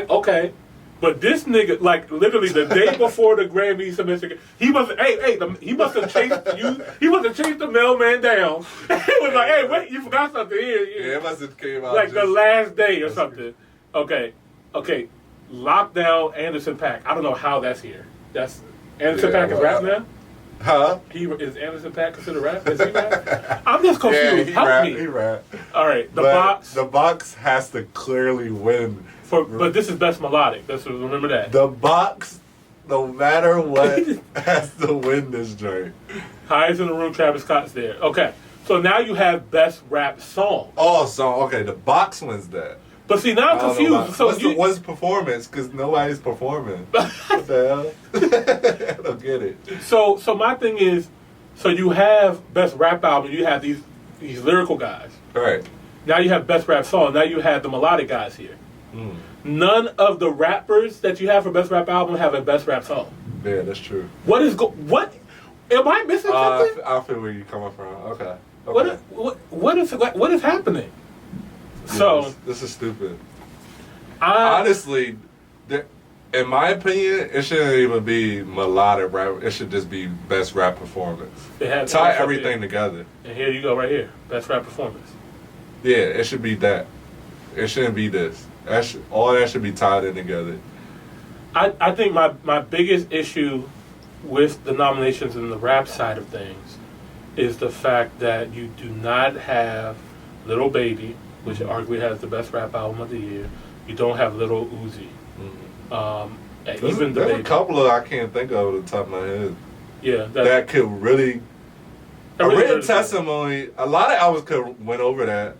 Okay. But this nigga, like literally the day before the Grammy submission, he must have chased you. He must have chased the mailman down. He was like, "Hey, wait, you forgot something here." Yeah, it must have came out like the last day or something. Okay. Lockdown, Anderson .Paak. I don't know how that's here. That's Anderson .Paak is rap now. Huh? Is Anderson .Paak considered rap? Is he rap? I'm just confused. Yeah, Help me. He rap. All right, The box has to clearly win. But this is Best Melodic. Remember that. The box, no matter what, has to win this joint. Highest in the Room, Travis Scott's there. Okay, so now you have Best Rap Song. Oh, song. Okay, the box wins that. But see, now I'm confused. So what's performance? Because nobody's performing. What the hell? I don't get it. So my thing is, so you have Best Rap Album. You have these lyrical guys. All right. Now you have Best Rap Song. Now you have the melodic guys here. None of the rappers that you have for Best Rap Album have a Best Rap Song. Yeah, that's true. What? Am I missing something? I feel where you're coming from. Okay. What is happening? Yeah, So this is stupid. Honestly, in my opinion, it shouldn't even be melodic rap. It should just be Best Rap Performance. Tie everything together. And here you go, right here, Best Rap Performance. Yeah, it should be that. It shouldn't be this. All that should be tied in together. I think my biggest issue with the nominations in the rap side of things is the fact that you do not have Lil Baby, which arguably has the best rap album of the year. You don't have Lil Uzi. And There's a couple of I can't think of at the top of my head. Yeah, that could really. A really written hurt. testimony. A lot of albums could have went over that.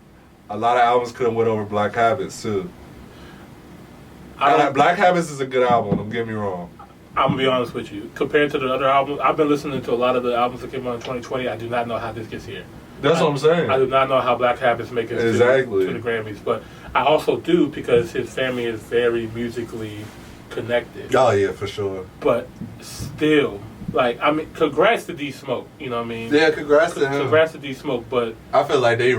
A lot of albums could have went over Black Habits too. Black Habits is a good album. Don't get me wrong. I'm gonna be honest with you. Compared to the other albums, I've been listening to a lot of the albums that came out in 2020. I do not know how this gets here. That's what I'm saying. I do not know how Black Habits make it to the Grammys, but I also do because his family is very musically connected. Oh yeah, for sure. But still, like, I mean, congrats to D Smoke. You know what I mean? Yeah, congrats to him. Congrats to D Smoke, but I feel like they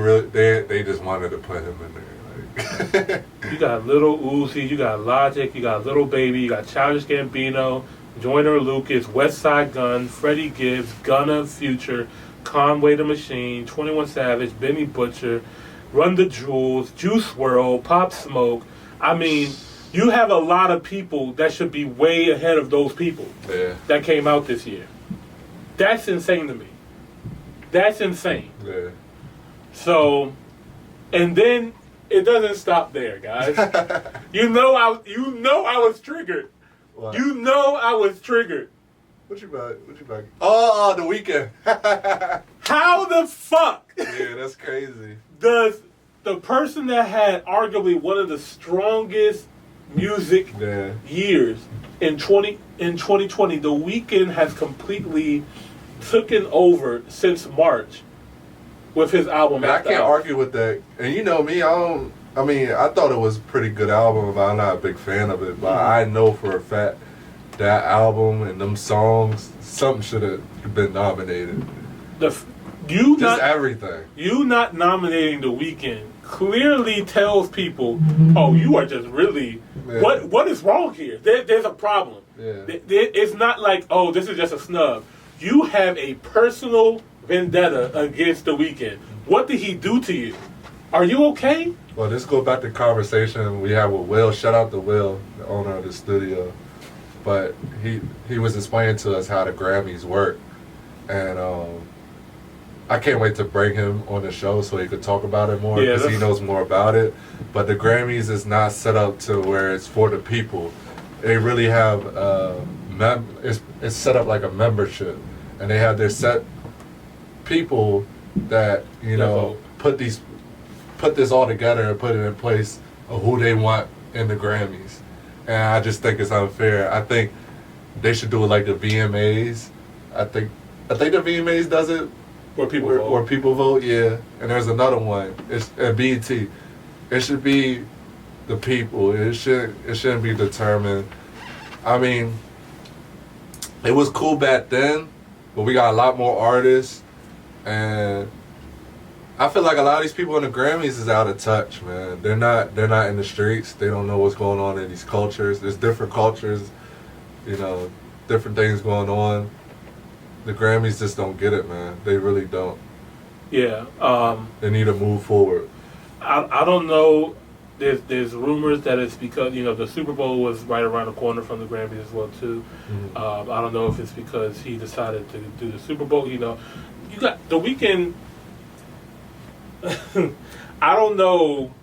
just wanted to put him in there. Like. You got Little Uzi, you got Logic, you got Little Baby, you got Childish Gambino, Joyner Lucas, West Side Gun, Freddie Gibbs, Gunna, Future, Conway the Machine, 21 Savage, Benny Butcher, Run the Jewels, Juice WRLD, Pop Smoke. I mean, you have a lot of people that should be way ahead of those people that came out this year. That's insane to me. That's insane. Yeah. So, and then it doesn't stop there, guys. you know I was triggered. What? You know I was triggered. What you back? Oh, The Weeknd. How the fuck? Yeah, that's crazy. Does the person that had arguably one of the strongest music years in 2020, The Weeknd has completely taken over since March with his album. Man, I can't argue with that. And you know me, I thought it was a pretty good album, but I'm not a big fan of it. But I know for a fact that album and them songs, something should have been nominated. Everything. You not nominating The Weeknd clearly tells people, oh, you are just really, what is wrong here? There's a problem. Yeah. It's not like, oh, this is just a snub. You have a personal vendetta against The Weeknd. What did he do to you? Are you okay? Well, this goes back to the conversation we had with Will. Shout out to Will, the owner of the studio. But he was explaining to us how the Grammys work. And I can't wait to bring him on the show so he could talk about it more because he knows more about it. But the Grammys is not set up to where it's for the people. They really have it's set up like a membership, and they have their set people that put this all together and put it in place of who they want in the Grammys. And I just think it's unfair. I think they should do it like the VMAs. I think the VMAs does it. Where people vote, yeah. And there's another one. It's at BET. It should be the people. It shouldn't be determined. I mean, it was cool back then, but we got a lot more artists, and I feel like a lot of these people in the Grammys is out of touch, man. They're not in the streets. They don't know what's going on in these cultures. There's different cultures, different things going on. The Grammys just don't get it, man. They really don't. Yeah. They need to move forward. I don't know. There's rumors that it's because the Super Bowl was right around the corner from the Grammys as well too. Mm-hmm. I don't know if it's because he decided to do the Super Bowl. You got The Weeknd. I don't know.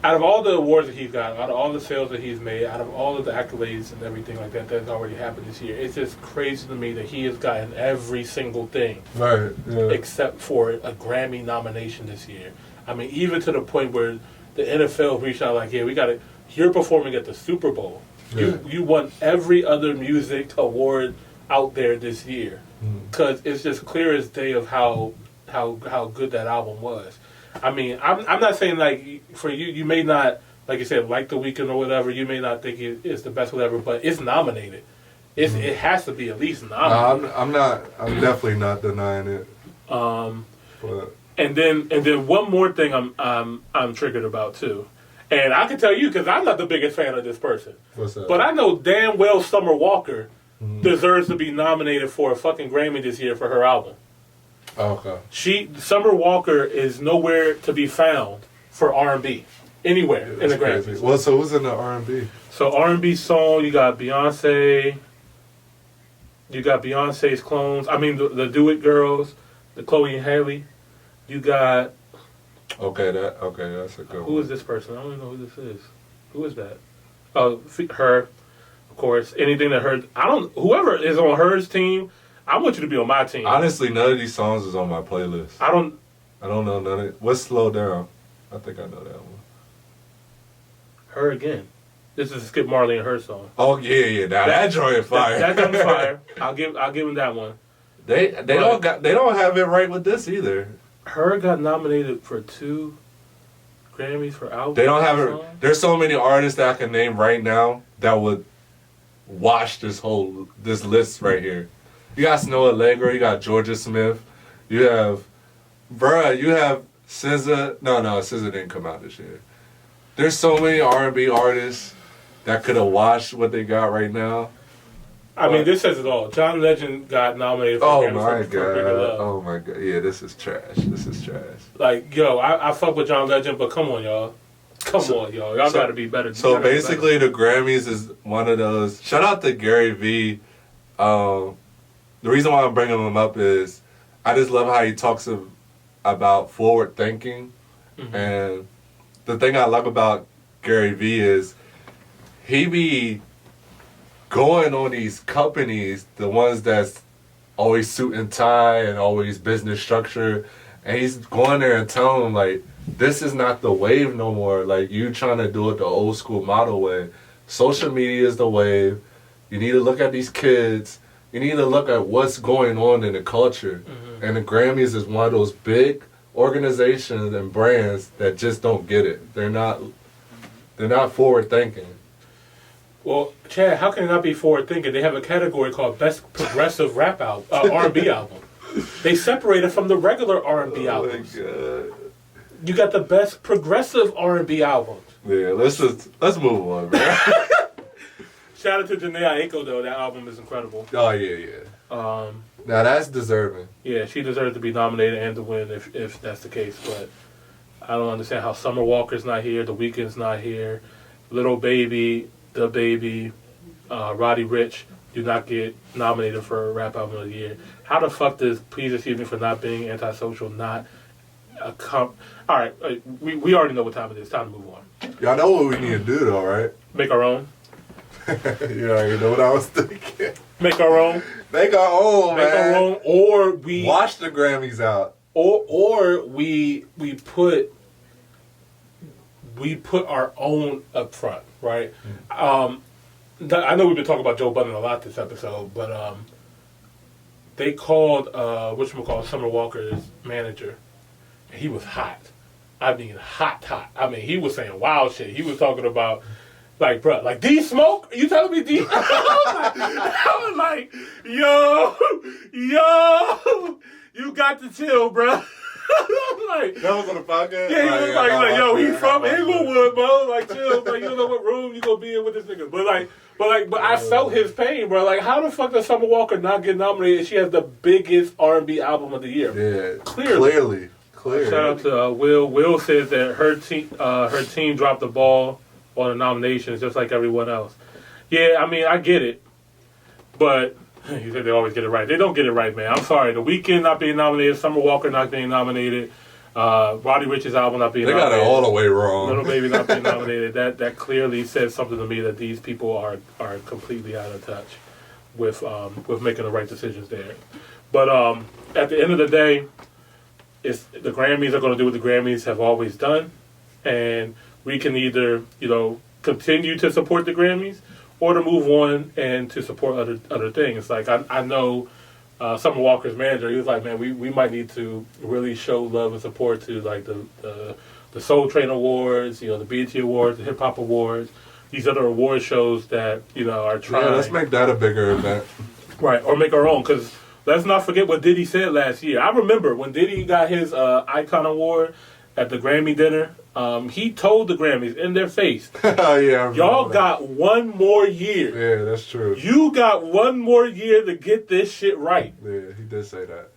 Out of all the awards that he's got, out of all the sales that he's made, out of all of the accolades and everything like that that's already happened this year, it's just crazy to me that he has gotten every single thing, right? Yeah. Except for a Grammy nomination this year. I mean, even to the point where the NFL reached out like, "Yeah, we got it. You're performing at the Super Bowl. Yeah. You won every other music award out there this year, because it's just clear as day of how good that album was." I mean, I'm not saying like for you may not, like you said, like The Weeknd or whatever. You may not think it's the best whatever, but it's nominated. It has to be at least nominated. No, I'm definitely not denying it. But. And then one more thing I'm triggered about too, and I can tell you because I'm not the biggest fan of this person. What's that? But I know damn well Summer Walker deserves to be nominated for a fucking Grammy this year for her album. Okay. Summer Walker is nowhere to be found for R&B anywhere in the Grammys. Well, so who's in the R&B? So R&B song, you got Beyonce. You got Beyonce's clones. I mean, the Do It Girls, the Chloe and Halle. You got. Okay, that's a good one. Who is this person? I don't even know who this is. Who is that? Oh, her. course. Anything that Hers, whoever is on Hers team, I want you to be on my team. Honestly, none of these songs is on my playlist. I don't know none of it. What's Slow Down? I think I know that one. Her Again. This is Skip Marley and Her song. Oh yeah. Now that joint fire. That joint's fire. I'll give him that one. They don't have it right with this either. Her got nominated for 2 Grammys for album. They don't have it. There's so many artists that I can name right now that would wash this list right here. You got Snow Allegro, you got Georgia Smith, you have SZA. No, SZA didn't come out this year. There's so many R&B artists that could have washed what they got right now. I mean, this says it all. John Legend got nominated for Grammy for Bring It Love. Oh my god. Yeah, this is trash. Like, yo, I fuck with John Legend, but come on, y'all. Y'all got to be better. So basically, the Grammys is one of those. Shout out to Gary Vee. The reason why I'm bringing him up is I just love how he talks about forward thinking. Mm-hmm. And the thing I love about Gary Vee is he be going on these companies, the ones that's always suit and tie and always business structure, and he's going there and telling them, like, this is not the wave no more. Like, you trying to do it the old school model way. Social media is the wave. You need to look at these kids. You need to look at what's going on in the culture. Mm-hmm. And the Grammys is one of those big organizations and brands that just don't get it. They're not forward thinking. Well, Chad, how can it not be forward thinking? They have a category called Best Progressive Rap Album, R&B Album. They separate it from the regular R&B albums. Oh my god! You got the Best Progressive R&B Albums. Yeah, let's move on, man. Shout out to Janae Aiko though. That album is incredible. Oh yeah. Now that's deserving. Yeah, she deserves to be nominated and to win if that's the case. But I don't understand how Summer Walker's not here, The Weeknd's not here, Little Baby, The Baby, Roddy Ricch do not get nominated for Rap Album of the Year. How the fuck does Please Excuse Me for Not Being Antisocial not all right, we already know what time it is. Time to move on. Y'all know what we need to do though, right? Make our own. Yeah, you know what I was thinking. Make our own. Make our own, Make man. our own, or we watch the Grammys out. Or we put our own up front, right? Mm-hmm. I know we've been talking about Joe Budden a lot this episode, but they called Summer Walker's manager, and he was hot. I mean, hot. I mean, he was saying wild shit. He was talking about, like, bro, like, D Smoke? You telling me D? I was like, yo, you got to chill, bro. Like, that was on the podcast? Yeah, he was like, yo, he's from Inglewood, bro. Like, chill, bro. You don't know what room you gonna be in with this nigga. But I felt his pain, bro. Like, how the fuck does Summer Walker not get nominated? She has the biggest R&B album of the year. Yeah, clearly. Shout out to Will. Will says that her team dropped the ball on the nominations just like everyone else. Yeah, I mean, I get it. But he said they always get it right. They don't get it right, man. I'm sorry. The Weeknd not being nominated, Summer Walker not being nominated, Roddy Ricch's album not being nominated. They got it all the way wrong. Little Baby not being nominated. That clearly says something to me that these people are completely out of touch with making the right decisions there. But at the end of the day, the Grammys are going to do what the Grammys have always done, and we can either, continue to support the Grammys or to move on and to support other things. Like, I know Summer Walker's manager, he was like, man, we might need to really show love and support to, like, the Soul Train Awards, the BET Awards, the Hip Hop Awards, these other award shows that, are trying. Yeah, let's make that a bigger event. Right, or make our own, because let's not forget what Diddy said last year. I remember when Diddy got his Icon Award at the Grammy dinner, he told the Grammys in their face, yeah, y'all got one more year. Yeah, that's true. You got one more year to get this shit right. Yeah, he did say that.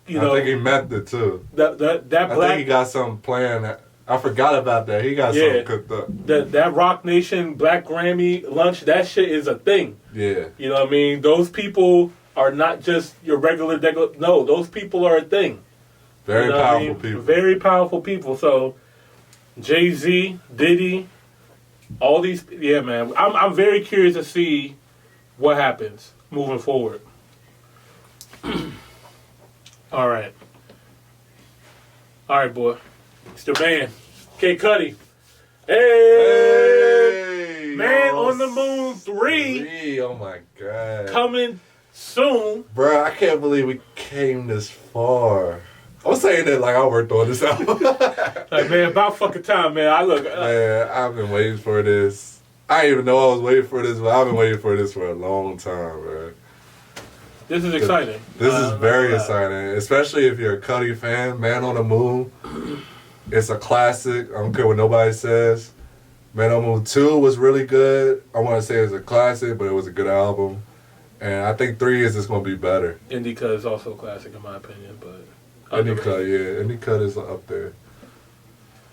I think he meant it too. I think he got something planned. I forgot about that. He got something cooked up. That Rock Nation Black Grammy lunch, that shit is a thing. Yeah. You know what I mean? Those people are not just your regular. No, those people are a thing. Very powerful people. Very powerful people. So, Jay-Z, Diddy, all these, yeah, man. I'm very curious to see what happens moving forward. All right, boy. It's the man, K. Cudi. Hey, Man on the Moon 3. Oh my God. Coming soon. Bro, I can't believe we came this far. I'm saying that like I worked on this album. Like, man, about fucking time, man. Man, I've been waiting for this. I didn't even know I was waiting for this, but I've been waiting for this for a long time, man. This is exciting. This is very exciting, especially if you're a Cudi fan. Man on the Moon. It's a classic. I don't care what nobody says. Man on the Moon 2 was really good. I want to say it's a classic, but it was a good album. And I think 3 is just going to be better. Indica is also a classic in my opinion, but... Indica, yeah. Indica is up there.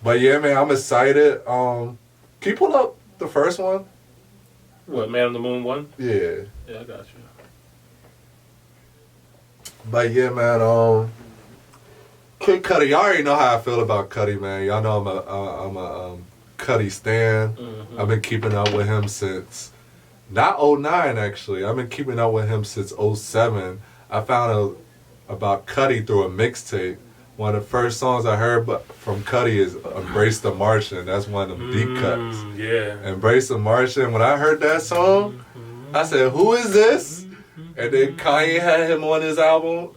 But yeah, man, I'm excited. Can you pull up the first one? What, Man on the Moon 1? Yeah. Yeah, I got you. But yeah, man, Kid Cudi, y'all already know how I feel about Cudi, man. Y'all know I'm a Cudi stan. Mm-hmm. I've been keeping up with him since, not 09 actually. I've been keeping up with him since 07. I found out about Cudi through a mixtape. One of the first songs I heard from Cudi is Embrace the Martian. That's one of them deep cuts. Yeah. Embrace the Martian. When I heard that song, I said, who is this? And then Kanye had him on his album.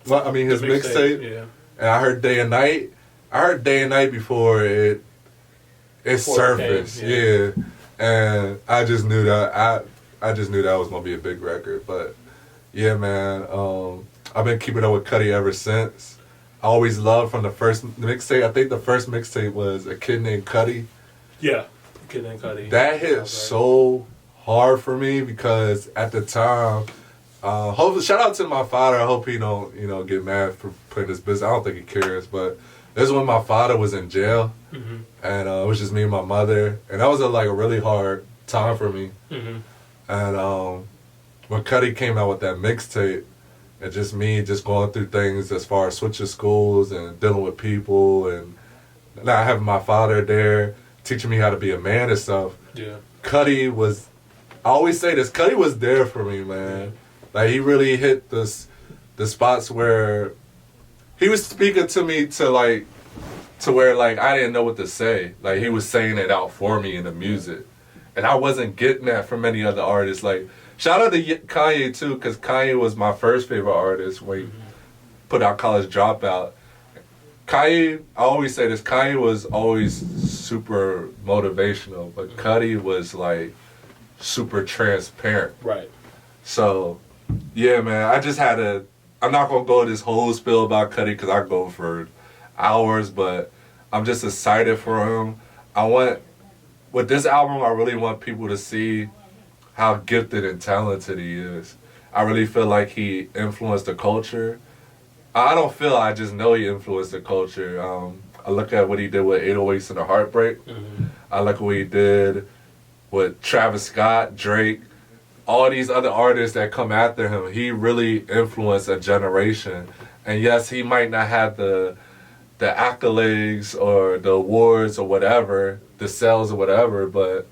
His mixtape. Yeah. And I heard Day and Night. I heard Day and Night before it surfaced. Yeah. And I just knew that I just knew that was gonna be a big record. But yeah, man, I've been keeping up with Cudi ever since. I always loved from the first mixtape. I think the first mixtape was A Kid Named Cudi. Yeah, A Kid Named Cudi. That hit so hard for me because at the time, shout out to my father. I hope he don't, get mad for putting this business. I don't think he cares, but this is when my father was in jail, and it was just me and my mother, and that was a really hard time for me. And when Cudi came out with that mixtape, and just me just going through things as far as switching schools and dealing with people, and not having my father there teaching me how to be a man and stuff. Yeah, Cudi was. I always say this. Cudi was there for me, man. Like he really hit the spots where he was speaking to me to where I didn't know what to say. Like he was saying it out for me in the music, and I wasn't getting that from many other artists. Like shout out to Kanye too, because Kanye was my first favorite artist when he put out College Dropout. Kanye, I always say this. Kanye was always super motivational, but Cudi was super transparent. Right. So, yeah, man, I just had to... I'm not going to go this whole spill about Cudi because I go for hours, but I'm just excited for him. With this album, I really want people to see how gifted and talented he is. I really feel like he influenced the culture. I don't feel, I just know he influenced the culture. I look at what he did with 808s and the Heartbreak. I look at what he did with Travis Scott, Drake, all these other artists that come after him. He really influenced a generation. And yes, he might not have the accolades or the awards or whatever, the sales or whatever, but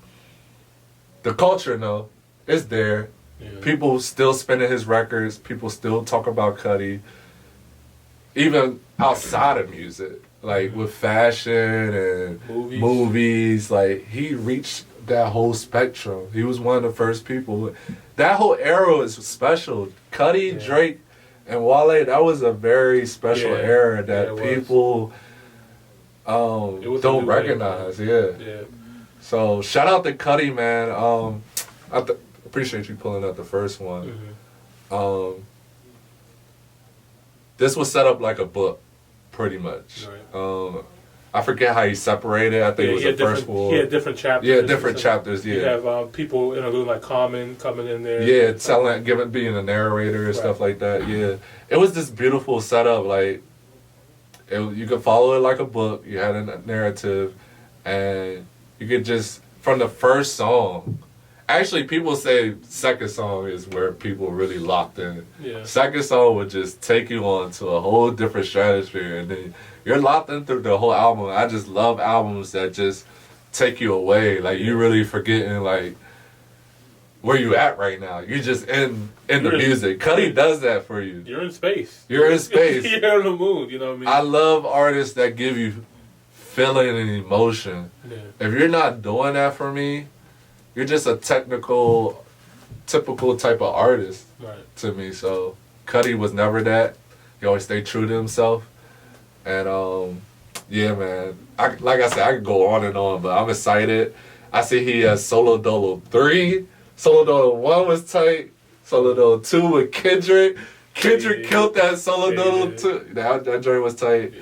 the culture, no, it's there. Yeah. People still spinning his records. People still talk about Cudi. Even outside of music, with fashion and movies, he reached that whole spectrum. He was one of the first people. That whole era is special. Cudi, Drake, and Wale, that was a very special era that people don't recognize. Yeah. So shout out to Cudi, man. I appreciate you pulling up the first one. This was set up like a book, pretty much. Right. I forget how he separated. I think it was the first one. He had different chapters. Yeah, different chapters, yeah. You have people interlude like Common coming in there. Yeah, being a narrator and stuff like that, yeah. It was this beautiful setup. You could follow it like a book. You had a narrative. And you could just, from the first song, actually people say second song is where people really locked in. Yeah. Second song would just take you on to a whole different stratosphere, and then you're locked in through the whole album. I just love albums that just take you away. Like you really forgetting like where you at right now. You just in the music. Cudi does that for you. You're in space. You're in space. You're on the moon. You know what I mean? I love artists that give you feeling and emotion. Yeah. If you're not doing that for me, you're just a typical type of artist to me. So Cudi was never that. He always stayed true to himself. And yeah, man. Like I said, I could go on and on, but I'm excited. I see he has Solo Dolo 3. Solo Dolo 1 was tight. Solo Dolo 2 with Kendrick. Kendrick killed that Solo Dolo 2. That joint was tight.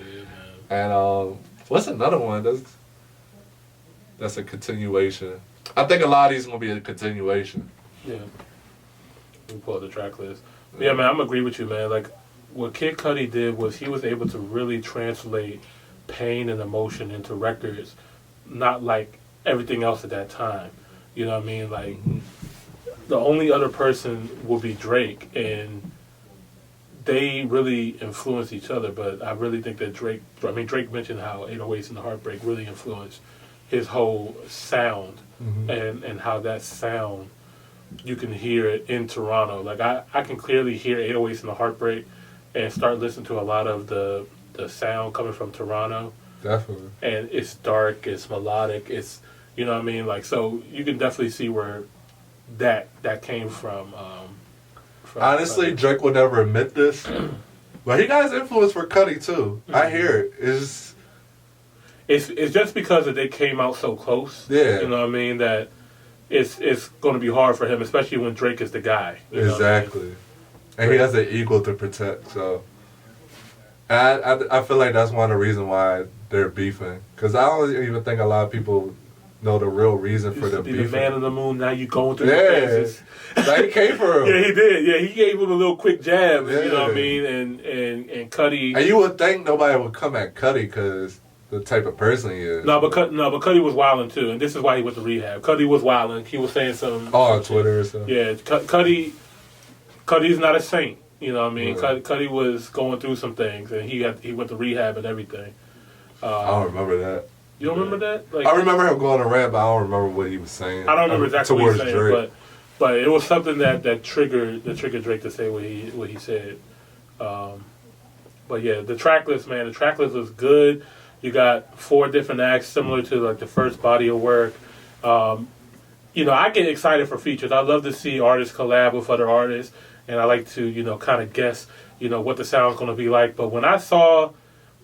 And what's another one? That's a continuation. I think a lot of these gonna be a continuation. Yeah. We pull up the track list. Yeah, man, I'm agree with you, man. Like what Kid Cudi did was he was able to really translate pain and emotion into records, not like everything else at that time. You know what I mean? Like the only other person would be Drake, and they really influenced each other. But I really think that Drake mentioned how 808s and the Heartbreak really influenced his whole sound, and how that sound, you can hear it in Toronto. Like I can clearly hear 808s and the Heartbreak and start listening to a lot of the sound coming from Toronto. Definitely. And it's dark, it's melodic, it's, you know what I mean? Like, so you can definitely see where that came from. Honestly, Drake would never admit this, but he got his influence for Cudi too. I hear it. It's just because that they came out so close. Yeah. You know what I mean? That it's going to be hard for him, especially when Drake is the guy. Exactly. I mean? And he has an ego to protect, so. I feel like that's one of the reasons why they're beefing. Because I don't even think a lot of people know the real reason for the beefing. The man on the moon, now you going through the phases. Like he came for him. Yeah, he did. Yeah, he gave him a little quick jab, you know what I mean? And Cudi. And you would think nobody would come at Cudi because the type of person he is. But Cudi was wilding too, and this is why he went to rehab. Cudi was wilding. He was saying some. On Twitter or something. Yeah, Cudi's not a saint. You know what I mean? Right. Cudi was going through some things, and he went to rehab and everything. I don't remember that. You don't remember that? Like, I remember him going to rant, but I don't remember what he was saying. I don't remember exactly what he was saying, Drake. but it was something that triggered Drake to say what he said. But yeah, the track list, man, was good. You got 4 different acts, similar to like the first body of work. You know, I get excited for features. I love to see artists collab with other artists, and I like to, you know, kind of guess, you know, what the sound's going to be like. But when I saw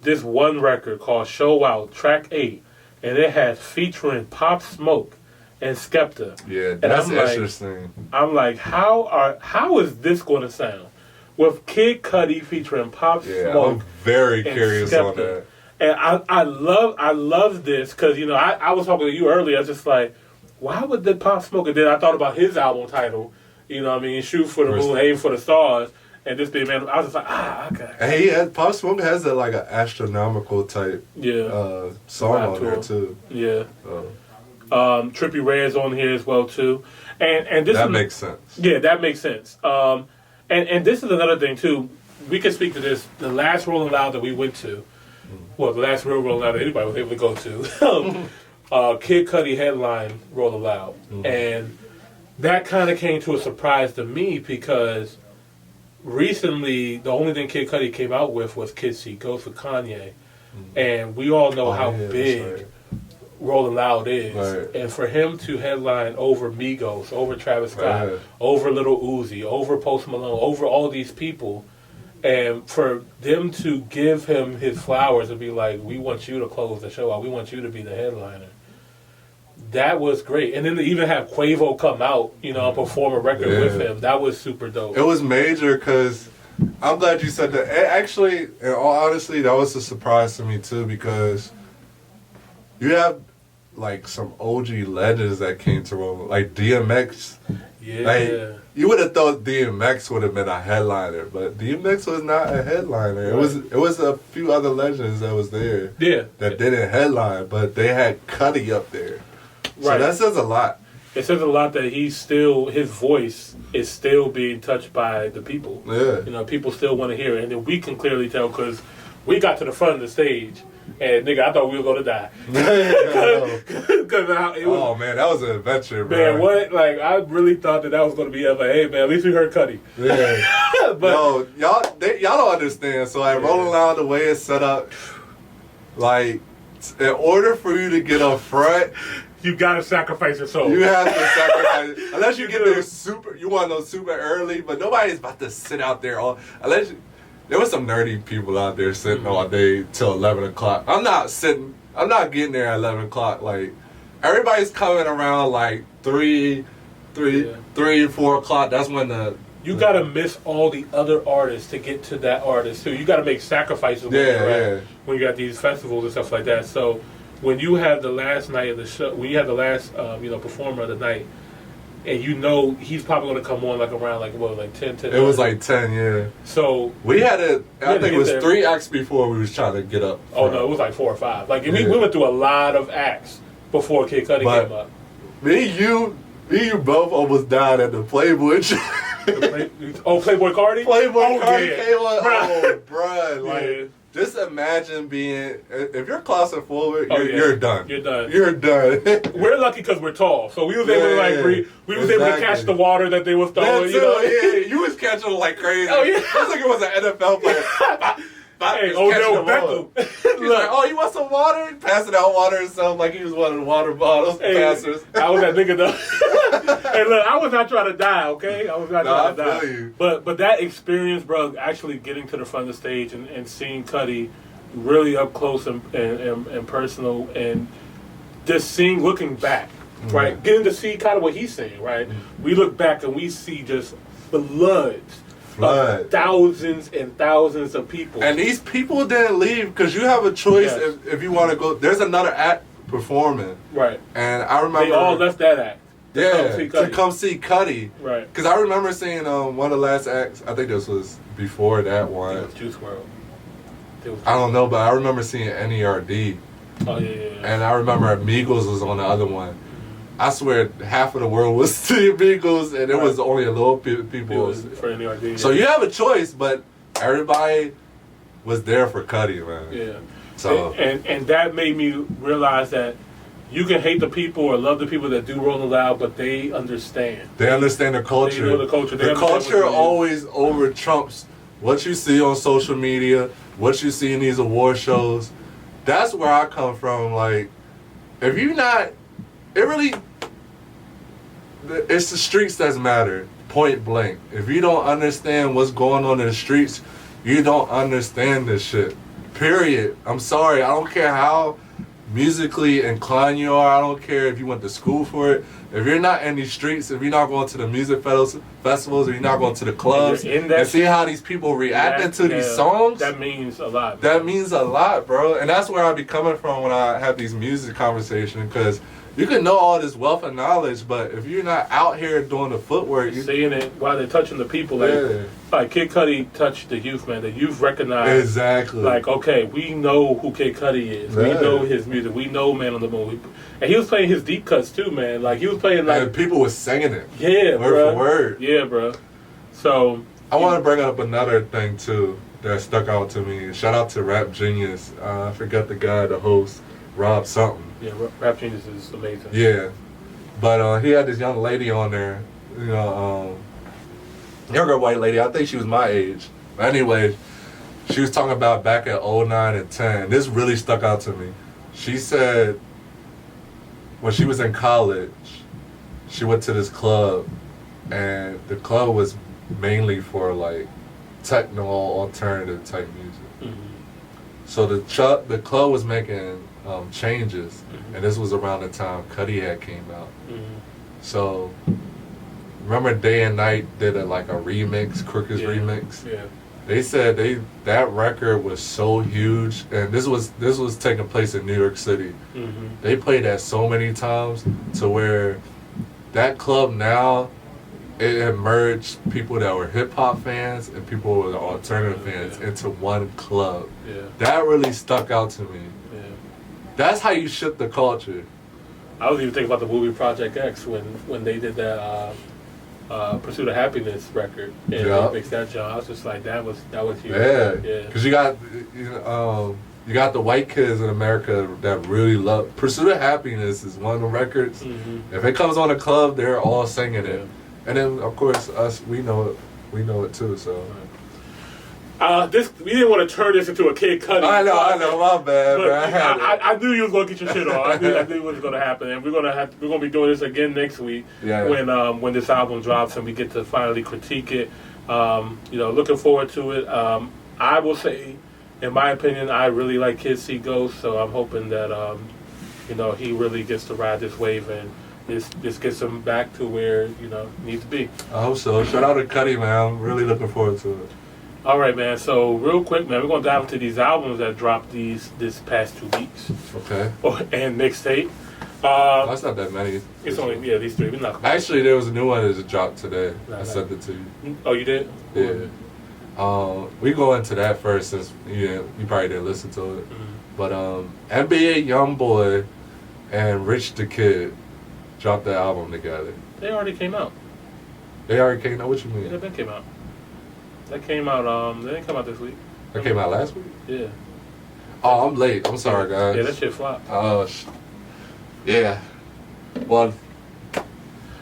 this one record called Show Out, track 8, and it has featuring Pop Smoke and Skepta. Yeah, that's interesting. I'm like, how is this going to sound? With Kid Cudi featuring Pop Smoke. I'm very curious Skepta. on that. And I love this because, you know, I was talking to you earlier. I was just like, why would the Pop Smoke? And then I thought about his album title, you know what I mean? Shoot for the moon, aim for the stars. And this big man, I was just like, okay. And Pop Smoke has like an astronomical type song on there too. Yeah. Trippie Redd's on here as well too. And this makes sense. Yeah, that makes sense. And this is another thing too. We can speak to this. The last Rolling Loud that we went to, well, the last real Rolling Loud that anybody was able to go to, Kid Cudi headline Rolling Loud. And that kind of came to a surprise to me because recently, the only thing Kid Cudi came out with was Kids See Ghosts with Kanye. And we all know how big Rolling Loud is. Right. And for him to headline over Migos, over Travis Scott, over Lil Uzi, over Post Malone, over all these people, and for them to give him his flowers and be like, we want you to close the show out, we want you to be the headliner. That was great. And then to even have Quavo come out, you know, perform a record with him, that was super dope. It was major because I'm glad you said that. Actually, in all honesty, that was a surprise to me too because you have like some OG legends that came to Rome, like DMX. Yeah. Like, you would have thought DMX would have been a headliner, but DMX was not a headliner. Right. It was a few other legends that was there. Yeah. That didn't headline, but they had Cudi up there. So Right. that says a lot. It says a lot that his voice is still being touched by the people. Yeah. You know, people still want to hear it. And then we can clearly tell because we got to the front of the stage And nigga, I thought we were gonna die. Oh man, that was an adventure, bro. Man, what? Like, I really thought that was gonna be like, hey man, at least we heard Cudi. Yeah. But yo, y'all don't understand. So like rolling around the way it's set up, like in order for you to get up front, you gotta sacrifice your soul. you have to sacrifice. Unless you get there you want to know super early, but nobody's about to sit out there unless you. There was some nerdy people out there sitting all day till 11 o'clock. I'm not getting there at 11 o'clock. Like, everybody's coming around like 3, 4 o'clock. That's when you gotta miss all the other artists to get to that artist too. You gotta make sacrifices when you're at these festivals and stuff like that. So when you have the last night of the show, when you have the last performer of the night, and you know he's probably going to come on like around like 10. It was like 10, yeah. So we had it. I think it was 3 acts before we was trying to get up. Oh no, it was like 4 or 5. Like we went through a lot of acts before Kid Cudi came up. Me and you both almost died at the Playboy. Playboy Cardi. Playboy Cardi came on. Oh, bruh, like. Yeah. Just imagine if you're claustrophobic, you're done. You're done. You're done. We're lucky because we're tall, so we was able to like breathe. We was able to catch the water that they was throwing. You was catching them like crazy. Oh yeah, it was like it was an NFL player. Hey, Odell Beckham. He's like, oh, you want some water? Passing out water and stuff like he was one of the water bottles. Passers. I was that nigga though. Hey, look, I was not trying to die, okay? I was not trying to die. Feel you. But that experience, bro, actually getting to the front of the stage and seeing Cudi really up close and personal, and just looking back, right? Getting to see kind of what he's saying, right? We look back and we see just floods. Thousands and thousands of people. And these people didn't leave because you have a choice if you want to go. There's another act performing. Right. And I remember. They all left that act. To come see Cudi. Right. Because I remember seeing one of the last acts, I think this was before that one. It was Juice WRLD. I don't know, but I remember seeing NERD. Oh, yeah. And I remember Amigos was on the other one. I swear half of the world was seeing Amigos, and it was only a little people. For NERD, so you have a choice, but everybody was there for Cudi, man. Yeah. So and that made me realize that you can hate the people or love the people that do Rolling Loud, but they understand. They understand the culture. They know the culture. The culture always over trumps what you see on social media, what you see in these award shows. That's where I come from. Like, if you're not, it's the streets that matter, point blank. If you don't understand what's going on in the streets, you don't understand this shit. Period. I'm sorry. I don't care how musically inclined you are. I don't care if you went to school for it. If you're not in these streets, if you're not going to the music festivals, if you're not going to the clubs, and see how these people reacting to these songs, that means a lot. That means a lot, bro. And that's where I be coming from when I have these music conversations, because you can know all this wealth of knowledge, but if you're not out here doing the footwork, you're seeing it while they're touching the people. Like Kid Cudi touched the youth, man. The youth recognized. Exactly. Like, okay, we know who Kid Cudi is. We know his music. We know Man on the Moon. And he was playing his deep cuts too, man. Like, he was playing like. And people was singing it. Yeah, word for word. Yeah, bro. So. I want to bring up another thing too that stuck out to me. Shout out to Rap Genius. I forgot the guy, the host, Rob something. Yeah, Rap Genius is amazing. Yeah, but he had this young lady on there, younger white lady. I think she was my age. But anyway, she was talking about back at 09 and 10. This really stuck out to me. She said when she was in college, she went to this club, and the club was mainly for like techno alternative type music. So the club was making changes, and this was around the time Cudi had came out. So remember Day and Night did a remix, Crookers remix. Yeah. They said that record was so huge, and this was taking place in New York City. They played that so many times to where that club now, it had merged people that were hip hop fans and people who were alternative fans into one club. Yeah. That really stuck out to me. Yeah. That's how you shift the culture. I was even thinking about the movie Project X when they did that Pursuit of Happiness record, and they mixed that joint. I was just like, that was huge. Yeah. Because you got you got the white kids in America that really love Pursuit of Happiness is one of the records. Mm-hmm. If it comes on a club, they're all singing it. Yeah. And then of course us, we know it too. So we didn't want to turn this into a Kid Cudi. I know, my bad. But I knew you was gonna get your shit on. I knew it was gonna happen, and we're gonna be doing this again next week when this album drops and we get to finally critique it. Looking forward to it. I will say, in my opinion, I really like Kids See Ghost, so I'm hoping that he really gets to ride this wave and this gets him back to where he needs to be. I hope so. Shout out to Cudi, man. I'm really looking forward to it. All right, man. So real quick, man, we're gonna dive into these albums that dropped this past 2 weeks. Okay. And mixtape. That's not that many. It's only these 3. We knock them Actually, there was a new one that just dropped today. I sent it to you. Oh, you did? Yeah. We go into that first since you probably didn't listen to it. Mm-hmm. But NBA YoungBoy and Rich the Kid dropped the album together. They already came out. They already came out? What you mean? Yeah, they came out. That came out. They didn't come out this week. That came out last week? Yeah. Oh, I'm late. I'm sorry, guys. Yeah, that shit flopped. Yeah. Well,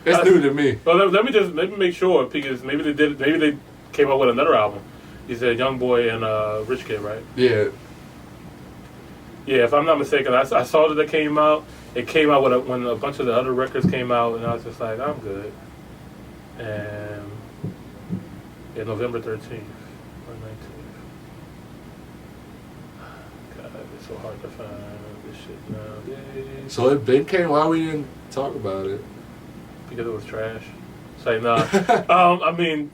it's new to me. Well, let me make sure, because maybe they came out with another album. You said YoungBoy and Rich Kid, right? Yeah. Yeah, if I'm not mistaken, I saw that they came out. It came out when a bunch of the other records came out, and I was just like, I'm good. And November 13th or 19th. God, it's so hard to find this shit nowadays. So it big came. Why we didn't talk about it? Because it was trash. It's like, nah. I mean,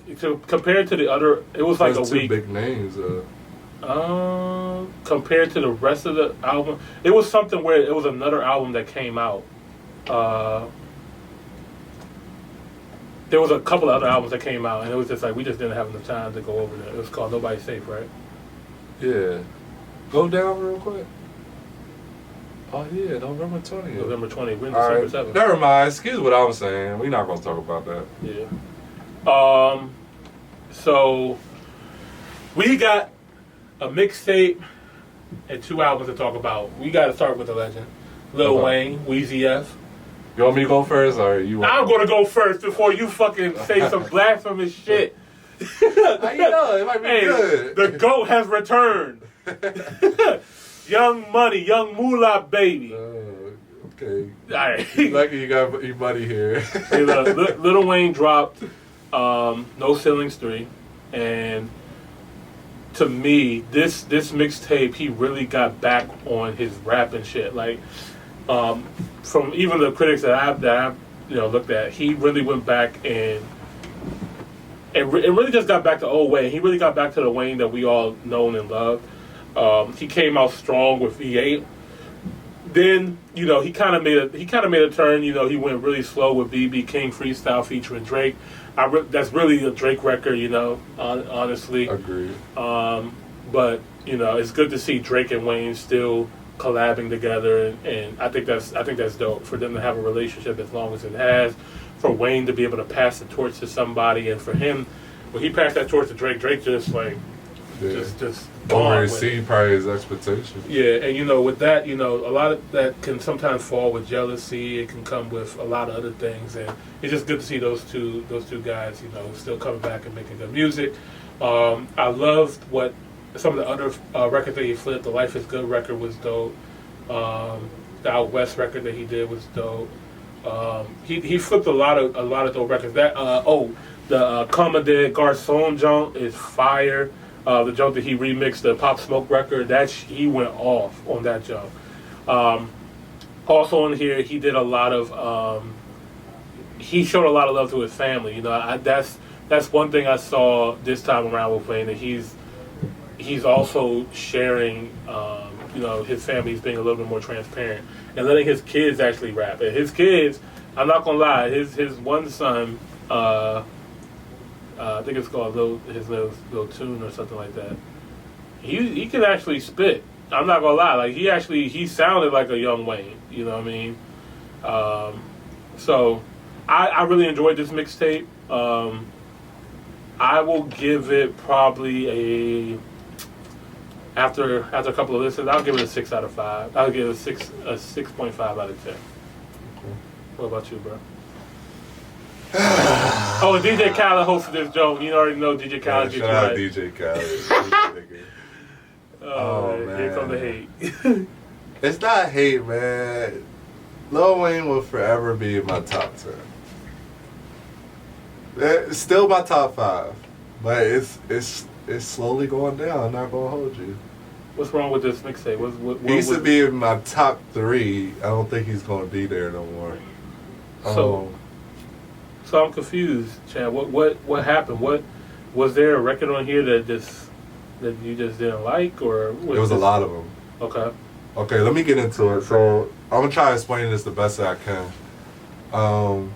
compared to the other, it was like Those a week. Two big names. Compared to the rest of the album, it was something where it was another album that came out. There was a couple of other albums that came out, and it was just like we just didn't have enough time to go over that. It was called Nobody's Safe, right? Yeah. Go down real quick. Oh yeah, November 20th. November 20th. We're in All December right. 7th. Never mind. Excuse what I'm saying. We're not gonna talk about that. Yeah. So we got a mixtape and 2 albums to talk about. We got to start with the legend, Lil Wayne, Weezy F. You want me to go first, or you want? I'm gonna go first before you fucking say some blasphemous shit. How you know? It might be good. The GOAT has returned. Young Money, Young Moolah, baby. Okay. All right. Lucky you got your buddy here. Hey, look, Lil Wayne dropped No Ceilings 3, and to me, this mixtape, he really got back on his rap and shit. Like, from even the critics that I've looked at, he really went back and it really just got back to old Wayne. He really got back to the Wayne that we all known and loved. He came out strong with V8. Then he kind of made a turn. He went really slow with BB King Freestyle featuring Drake. That's really a Drake record. Honestly. Agreed. But it's good to see Drake and Wayne still collabing together, and I think that's dope for them to have a relationship as long as it has. For Wayne to be able to pass the torch to somebody, and for him, when he passed that torch to Drake just like just over exceed probably his expectations. Yeah, and with that, a lot of that can sometimes fall with jealousy. It can come with a lot of other things, and it's just good to see those two guys, still coming back and making good music. I loved what some of the other records that he flipped. The Life Is Good record was dope. The Out West record that he did was dope. He flipped a lot of dope records. That the Commandant Garçon junk is fire. The junk that he remixed, the Pop Smoke record, he went off on that junk. Also on here, he did a lot of. He showed a lot of love to his family. That's one thing I saw this time around with Wayne, that he's also sharing. His family's being a little bit more transparent and letting his kids actually rap. And his kids, I'm not gonna lie, his one son, I think it's called Lil Tune or something like that. He can actually spit. I'm not gonna lie, like he sounded like a young Wayne. You know what I mean? So I really enjoyed this mixtape. I will give it probably after a couple of listens, I'll give it a 6 out of 5. I'll give it a 6.5 out of 10. What about you, bro? Oh, and DJ Khaled hosted this joke. You already know DJ Khaled. Shout out DJ Khaled. Oh man, here come the hate. It's not hate, man. Lil Wayne will forever be in my top 10. It's still my top 5, but it's slowly going down. I'm not gonna hold you. What's wrong with this mixtape? What He used to be in my top 3. I don't think he's gonna be there no more. So I'm confused, Chad. What happened? What was there a record on here that you just didn't like, or there was a lot of them. Okay, let me get into it. So I'm gonna try to explain this the best that I can.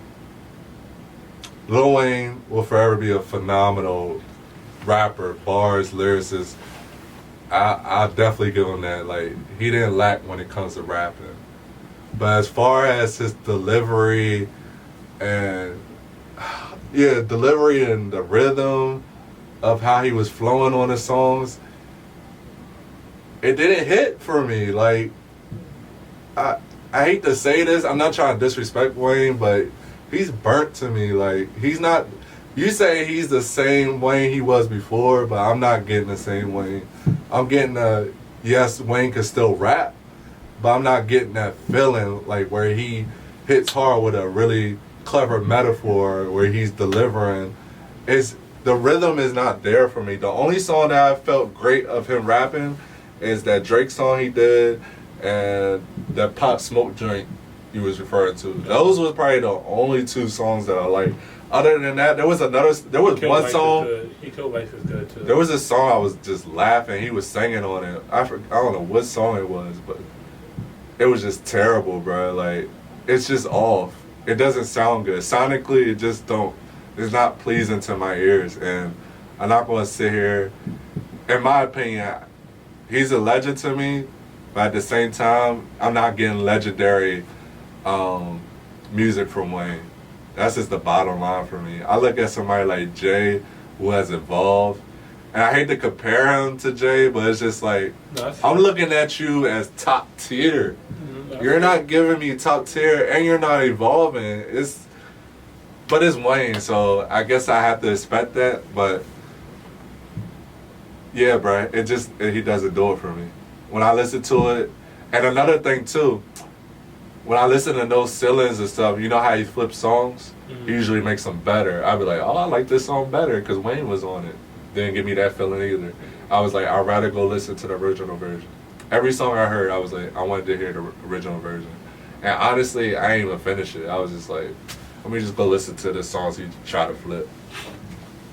Lil Wayne will forever be a phenomenal rapper, bars, lyricist. I definitely give him that. Like, he didn't lack when it comes to rapping. But as far as his delivery and the rhythm of how he was flowing on the songs, it didn't hit for me. Like, I hate to say this, I'm not trying to disrespect Wayne, but he's burnt to me. Like, he's not. You say he's the same Wayne he was before, but I'm not getting the same Wayne. I'm getting yes, Wayne can still rap, but I'm not getting that feeling like where he hits hard with a really clever metaphor where he's delivering. The rhythm is not there for me. The only song that I felt great of him rapping is that Drake song he did and that Pop Smoke joint you was referring to. Those was probably the only 2 songs that I like. Other than that, there was one song. He Killed Life is good too. There was a song I was just laughing. He was singing on it. I don't know what song it was, but it was just terrible, bro. Like, it's just off. It doesn't sound good. Sonically, it just don't. It's not pleasing to my ears, and I'm not going to sit here. In my opinion, he's a legend to me, but at the same time, I'm not getting legendary music from Wayne. That's just the bottom line for me. I look at somebody like Jay, who has evolved, and I hate to compare him to Jay, but it's just like, I'm looking at you as top tier. You're not giving me top tier, and you're not evolving. But it's Wayne, so I guess I have to expect that. But yeah, bro, he doesn't do it for me. When I listen to it, and another thing too, when I listen to No Ceilings and stuff, you know how he flips songs? Mm-hmm. He usually makes them better. I'd be like, oh, I like this song better because Wayne was on it. Didn't give me that feeling either. I was like, I'd rather go listen to the original version. Every song I heard, I was like, I wanted to hear the original version. And honestly, I ain't even finish it. I was just like, let me just go listen to the songs he try to flip.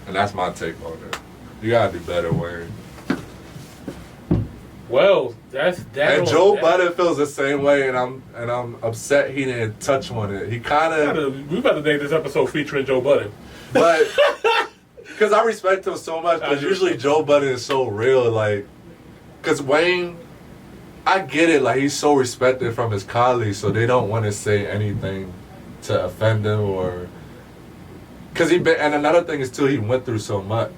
And that's my take on it. You gotta do better, Wayne. Well, that's that. And Joe Budden feels the same way, and I'm upset he didn't touch on it. He kind of. We about to name this episode featuring Joe Budden, but because I respect him so much, but usually Joe Budden is so real, like, because Wayne, I get it, like he's so respected from his colleagues, so they don't want to say anything to offend him or. Because and another thing is too, he went through so much.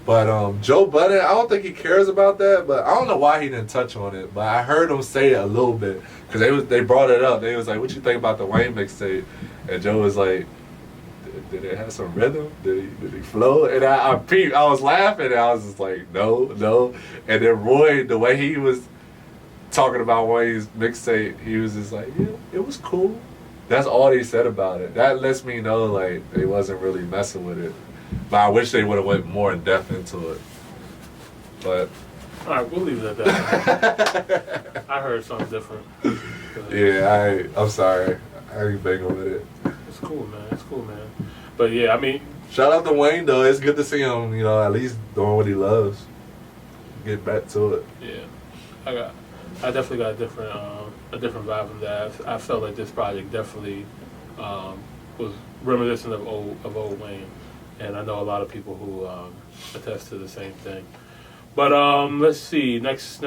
But Joe Budden, I don't think he cares about that. But I don't know why he didn't touch on it. But I heard him say it a little bit because they brought it up. They was like, "What you think about the Wayne mixtape?" And Joe was like, "Did it have some rhythm? Did he flow?" And I was laughing. And I was just like, "No." And then Roy, the way he was talking about Wayne's mixtape, he was just like, "Yeah, it was cool." That's all he said about it. That lets me know like they wasn't really messing with it. But I wish they would have went more in depth into it. But all right, we'll leave it at that. I heard something different. Yeah, I'm sorry. I ain't big with it. It's cool, man. But yeah, I mean, shout out to Wayne though. It's good to see him. You know, at least doing what he loves. Get back to it. Yeah, I definitely got a different vibe from that. I felt like this project definitely was reminiscent of old Wayne. And I know a lot of people who attest to the same thing. But let's see. Next.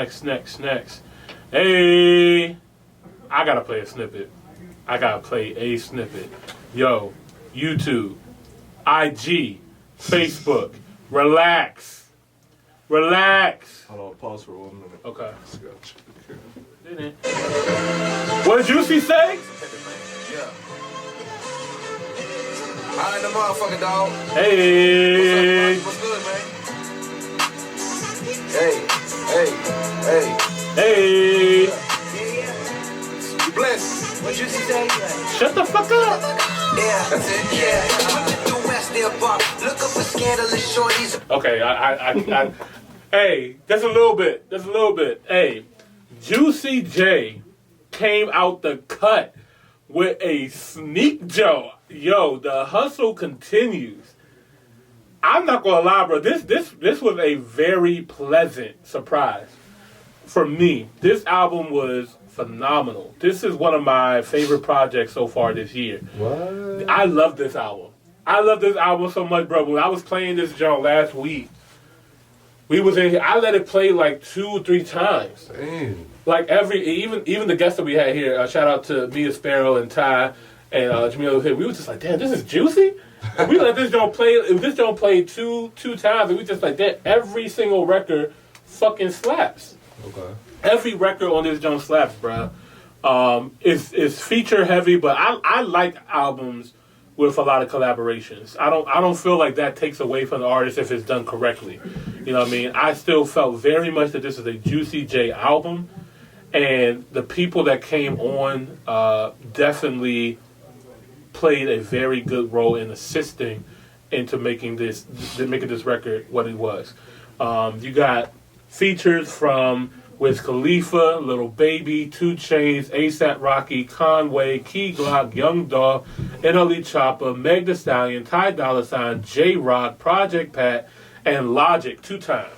Hey, I gotta play a snippet. Yo, YouTube, IG, Facebook, relax. Relax. Hold on, pause for 1 minute. Okay. Let's go check the camera. Didn't. What did Juicy say? Yeah. I ain't the motherfucking dog. Hey. What's good, man? Hey. Hey. You blessed. What you say? Shut the fuck up. Yeah, that's it. Yeah. Look up for scandalous shorties. Okay, I hey, that's a little bit. Hey, Juicy J came out the cut with a sneak joke. Yo, the hustle continues. I'm not gonna lie, bro. This was a very pleasant surprise for me. This album was phenomenal. This is one of my favorite projects so far this year. What? I love this album. I love this album so much, bro. When I was playing this joint last week, we was in here. I let it play like 2 or 3 times. Dang. Like even the guests that we had here. Shout out to Mia Sparrow and Ty and Jamila here. We was just like, damn, this is juicy. And we let this joint play. This joint played two times, and we just like that. Every single record fucking slaps. Okay. Every record on this joint slaps, bro. It's feature heavy, but I like albums with a lot of collaborations. I don't feel like that takes away from the artist if it's done correctly. You know what I mean? I still felt very much that this is a Juicy J album, and the people that came on definitely played a very good role in assisting into making this record what it was. You got features from Wiz Khalifa, Lil Baby, 2 Chainz, A$AP Rocky, Conway, Key Glock, Young Dolph, NLE Chopper, Meg Thee Stallion, Ty Dolla $ign, J-Rock, Project Pat, and Logic 2 times.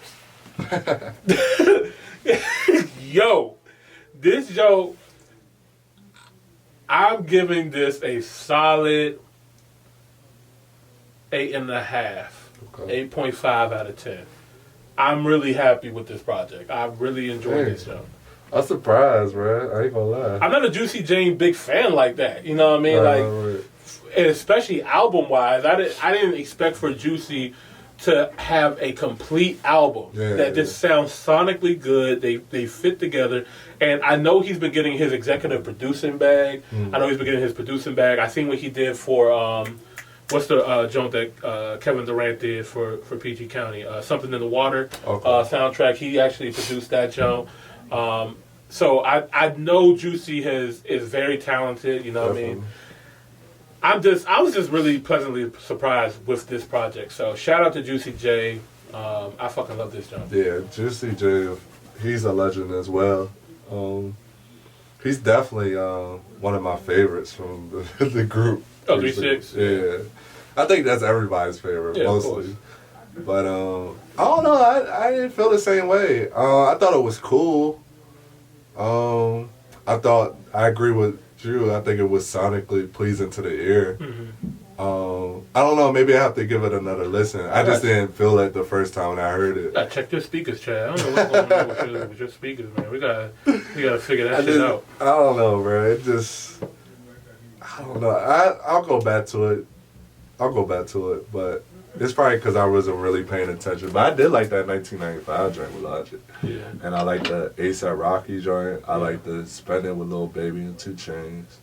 Yo, this joke, I'm giving this a solid 8.5, Okay. 8.5 out of 10. I'm really happy with this project. I really enjoyed this show. I'm surprised, bro. I ain't gonna lie. I'm not a Juicy J big fan like that. You know what I mean? Right. And especially album wise, I didn't expect for Juicy to have a complete album that just sounds sonically good. They fit together, and I know he's been getting his executive producing bag. I know he's been getting his producing bag. I seen what he did for what's the joint that Kevin Durant did for PG County? Something in the Water soundtrack. He actually produced that joint. So I know Juicy is very talented. You know what I mean? I was just really pleasantly surprised with this project. So shout out to Juicy J. I fucking love this joint. Yeah, Juicy J, he's a legend as well. He's definitely one of my favorites from the group. Oh, 3 6. Yeah. I think that's everybody's favorite, Yeah, mostly. But I don't know. I didn't feel the same way. I thought it was cool. I agree with Drew. I think it was sonically pleasing to the ear. I don't know. Maybe I have to give it another listen. I just didn't feel it the first time when I heard it. Check your speakers, Chad. I don't know what's going on with your speakers, man. We gotta figure that shit out. I don't know, bro. It just, I don't know. I'll go back to it. But it's probably because I wasn't really paying attention. But I did like that 1995 joint with Logic. Yeah. And I like the A$AP Rocky joint. I like the Spending with Lil Baby and 2 Chainz.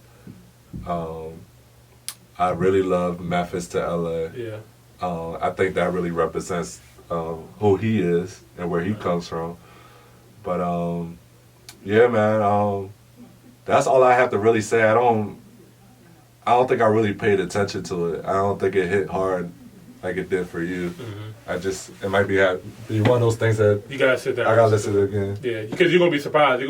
I really love Memphis to LA. Yeah. I think that really represents who he is and where he comes from. But yeah, man. That's all I have to really say. I don't think I really paid attention to it. I don't think it hit hard like it did for you. It might be one of those things that you gotta sit there. I gotta listen to it again. Yeah, because you're gonna be surprised.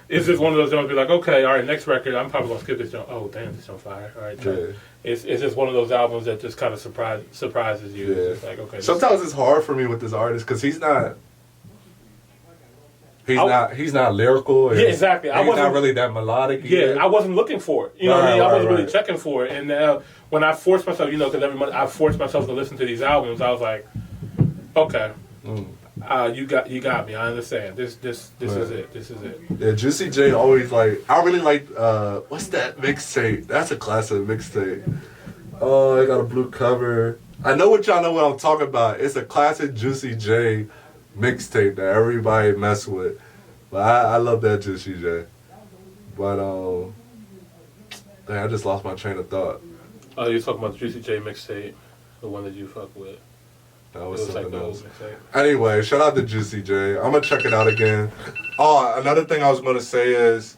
It's just one of those joints. Be like, okay, all right, next record. I'm probably gonna skip this joint. Oh, damn, this on fire. All right, Yeah. It's just one of those albums that just kind of surprises you. Yeah. It's just like, okay. Sometimes it's hard for me with this artist because he's not lyrical. And yeah, exactly. He's not really that melodic. Yeah, I wasn't looking for it. You know what I mean? I wasn't really right. checking for it. And when I forced myself, because every month I forced myself to listen to these albums, I was like, okay, you got me. I understand. This is it. This is it. Yeah, Juicy J always I really like what's that mixtape? That's a classic mixtape. Oh, I got a blue cover. I know what y'all know what I'm talking about. It's a classic Juicy J mixtape that everybody mess with. But I love that Juicy J. But dang, I just lost my train of thought. Oh, you talking about the Juicy J mixtape, the one that you fuck with? That was something else. Mixtape. Anyway, shout out to Juicy J. I'm gonna check it out again. Oh, another thing I was gonna say is,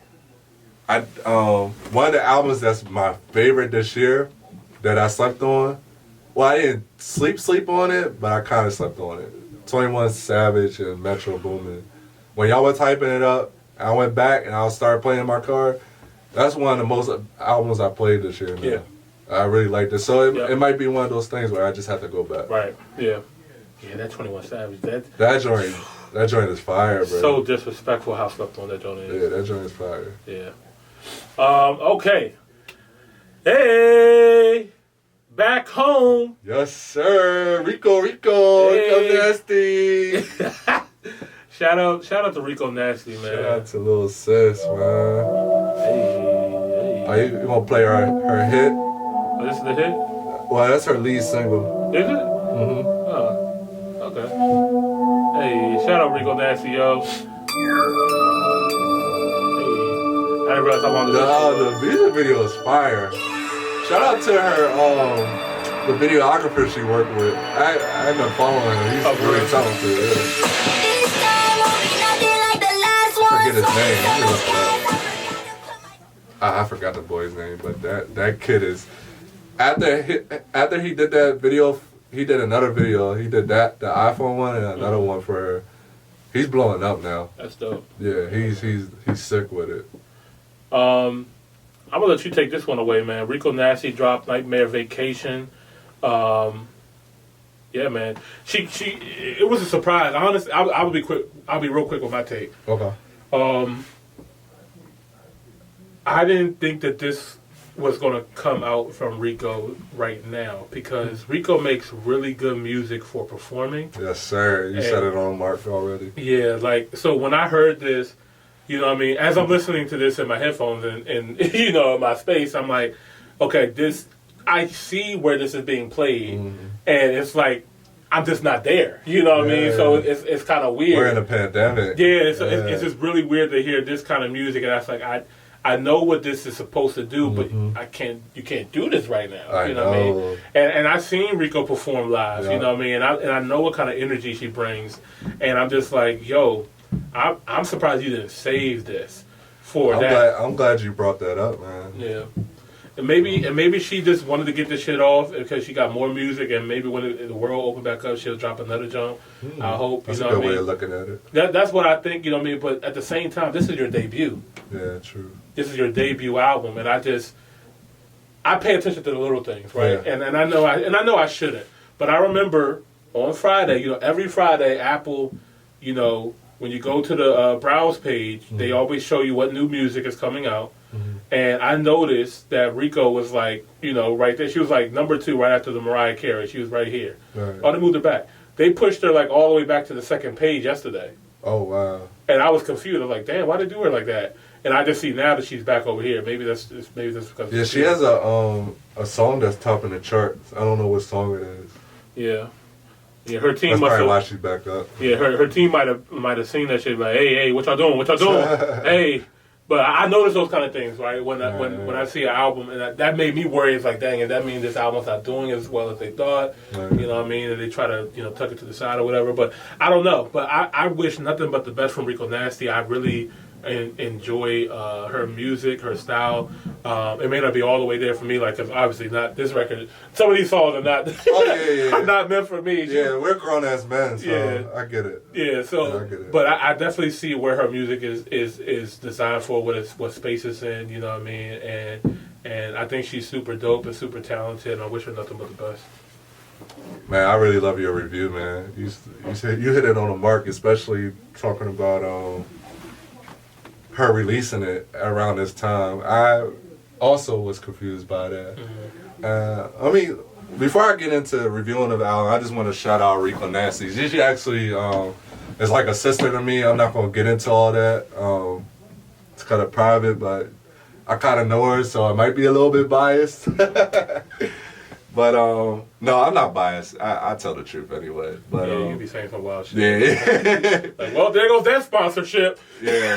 one of the albums that's my favorite this year that I slept on. Well, I didn't sleep on it, but I kind of slept on it. 21 Savage and Metro Boomin. When y'all were typing it up, I went back and I started playing in my car. That's one of the most albums I played this year. Man. Yeah. I really liked it. So it might be one of those things where I just have to go back. Right. Yeah. Yeah, that 21 Savage. That joint is fire, bro. So disrespectful how slept on that joint is. Yeah, that joint is fire. Yeah. Okay. Hey, back home. Yes, sir. Rico, Hey. Rico Nasty. Shout out to Rico Nasty, man. Shout out to little sis, man. Hey. Are you gonna play her hit? Oh, this is the hit? Well, that's her lead single. Is it? Mm-hmm. Oh, okay. Hey, shout out Rico Nasty, yo. Hey, I didn't realize how long this was. The music video is fire. Shout out to her, the videographer she worked with. I ended up following him. He's really talented. Yeah. Forget his name. Let me look it up. I forgot the boy's name, but that kid is. After he did that video, he did another video. He did the iPhone one, and another one for her. He's blowing up now. That's dope. Yeah, he's sick with it. I'm gonna let you take this one away, man. Rico Nasty dropped Nightmare Vacation. Yeah, man. It was a surprise. Honestly, I'll be quick. I'll be real quick with my take. Okay. I didn't think that this was going to come out from Rico right now because Rico makes really good music for performing. Yes, sir. You said it on Mark already. Yeah, so when I heard this, you know what I mean, as I'm listening to this in my headphones and you know, in my space, I'm like, okay, I see where this is being played, and it's like, I'm just not there. You know what I mean? So it's kind of weird. We're in a pandemic. Yeah, so it's just really weird to hear this kind of music, and that's like, I know what this is supposed to do, but you can't do this right now. You know what I mean? And I've seen Rico perform live, you know what I mean? And I know what kind of energy she brings, and I'm just like, yo, I'm surprised you didn't save this for that. I'm glad you brought that up, man. Yeah. And maybe she just wanted to get this shit off because she got more music, and maybe when the world opened back up, she'll drop another jump. I hope. That's you know a good what I way mean? of looking at it. That's what I think. You know what I mean? But at the same time, this is your debut. Yeah, true. This is your debut album, and I pay attention to the little things, right? Yeah. And I know I shouldn't, but I remember on Friday, you know, every Friday, Apple, you know, when you go to the browse page, they always show you what new music is coming out. And I noticed that Rico was like, you know, right there. She was like number 2 right after the Mariah Carey. She was right here. Right. Oh, they moved her back. They pushed her like all the way back to the second page yesterday. Oh, wow. And I was confused. I was like, damn, why did they do her like that? And I just see now that she's back over here. Maybe that's because. Yeah, she has a song that's topping the charts. I don't know what song it is. Yeah. Yeah, her team That's must probably have. why she's back up. Yeah, her team might have seen that shit. Like, hey, what y'all doing? What y'all doing? Hey, but I notice those kind of things, right? When I see an album, and that made me worry. It's like, dang, and that means this album's not doing as well as they thought. Right. You know what I mean? And they try to tuck it to the side or whatever. But I don't know. But I wish nothing but the best from Rico Nasty. I really enjoy her music, her style. It may not be all the way there for me, like, because obviously not this record. Some of these songs are not are not meant for me. Yeah, we're grown ass men, so Yeah. I get it. Yeah, so I get it. but I definitely see where her music is designed for, what space it's in. You know what I mean? And I think she's super dope and super talented. And I wish her nothing but the best. Man, I really love your review, man. You hit it on the mark, especially talking about her releasing it around this time. I also was confused by that. I mean, before I get into reviewing of the album, I just want to shout out Rico Nasty. She actually is like a sister to me. I'm not going to get into all that. It's kind of private, but I kind of know her, so I might be a little bit biased. But no, I'm not biased. I tell the truth anyway. But Yeah, you be saying some wild shit. yeah. Like, well, there goes that sponsorship. Yeah.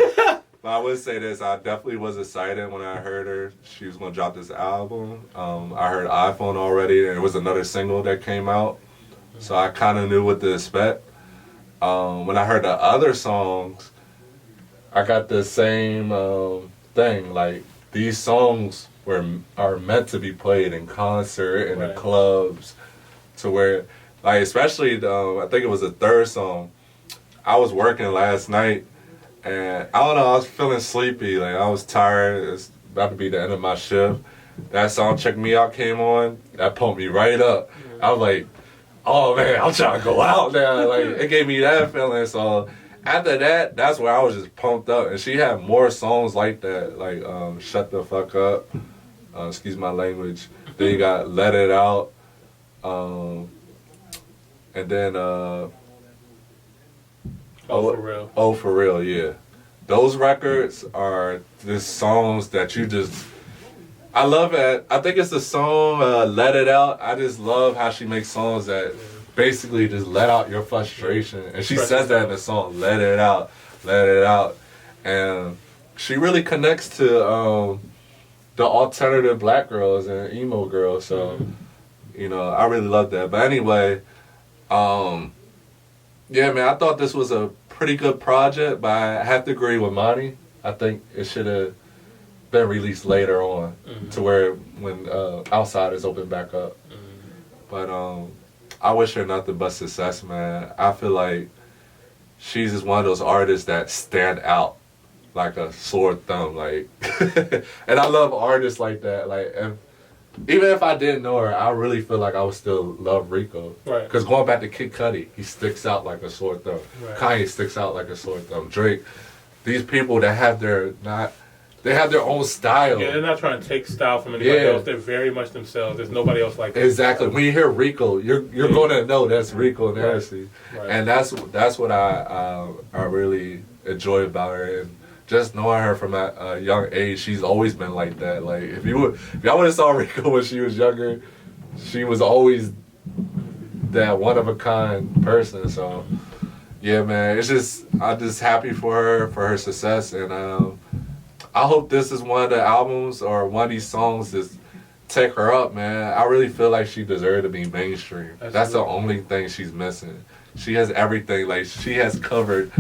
But I would say this, I definitely was excited when I heard her. She was gonna drop this album. I heard iPhone already, and there was another single that came out. So I kinda knew what to expect. When I heard the other songs, I got the same thing. Like, these songs are meant to be played in concert in the clubs, to where, like, especially I think it was the third song. I was working last night, and I don't know, I was feeling sleepy. Like, I was tired. It's about to be the end of my shift. That song "Check Me Out" came on. That pumped me right up. I was like, oh man, I'm trying to go out now. Like, it gave me that feeling. So after that, that's where I was just pumped up. And she had more songs like that, like "Shut the Fuck Up." Excuse my language. Then you got "Let It Out," and then Oh, for real. Oh, for real, yeah. Those records are just songs that you just. I love it. I think it's the song "Let It Out." I just love how she makes songs that basically just let out your frustration, and she says that in the song, "Let it out, let it out," and she really connects to the alternative black girls and emo girls. So, you know, I really love that. But anyway, yeah, man, I thought this was a pretty good project, but I have to agree with Monty. I think it should have been released later on, to where when Outsiders open back up. But I wish her nothing but success, man. I feel like she's just one of those artists that stand out like a sore thumb, like. And I love artists like that. Like, even if I didn't know her, I really feel like I would still love Rico. Right. Because going back to Kid Cudi, he sticks out like a sore thumb. Right. Kanye sticks out like a sore thumb. Drake, these people that have they have their own style. Yeah, they're not trying to take style from anybody else. They're very much themselves. There's nobody else like that. Exactly. When you hear Rico, you're going to know that's Rico and Nasty. Right. And that's what I really enjoy about her. And just knowing her from a young age, she's always been like that. Like, if y'all would have saw Rico when she was younger, she was always that one of a kind person. So yeah, man, I'm just happy for her success, and I hope this is one of the albums or one of these songs that take her up, man. I really feel like she deserved to be mainstream. That's the only thing she's missing. She has everything. Like, she has covered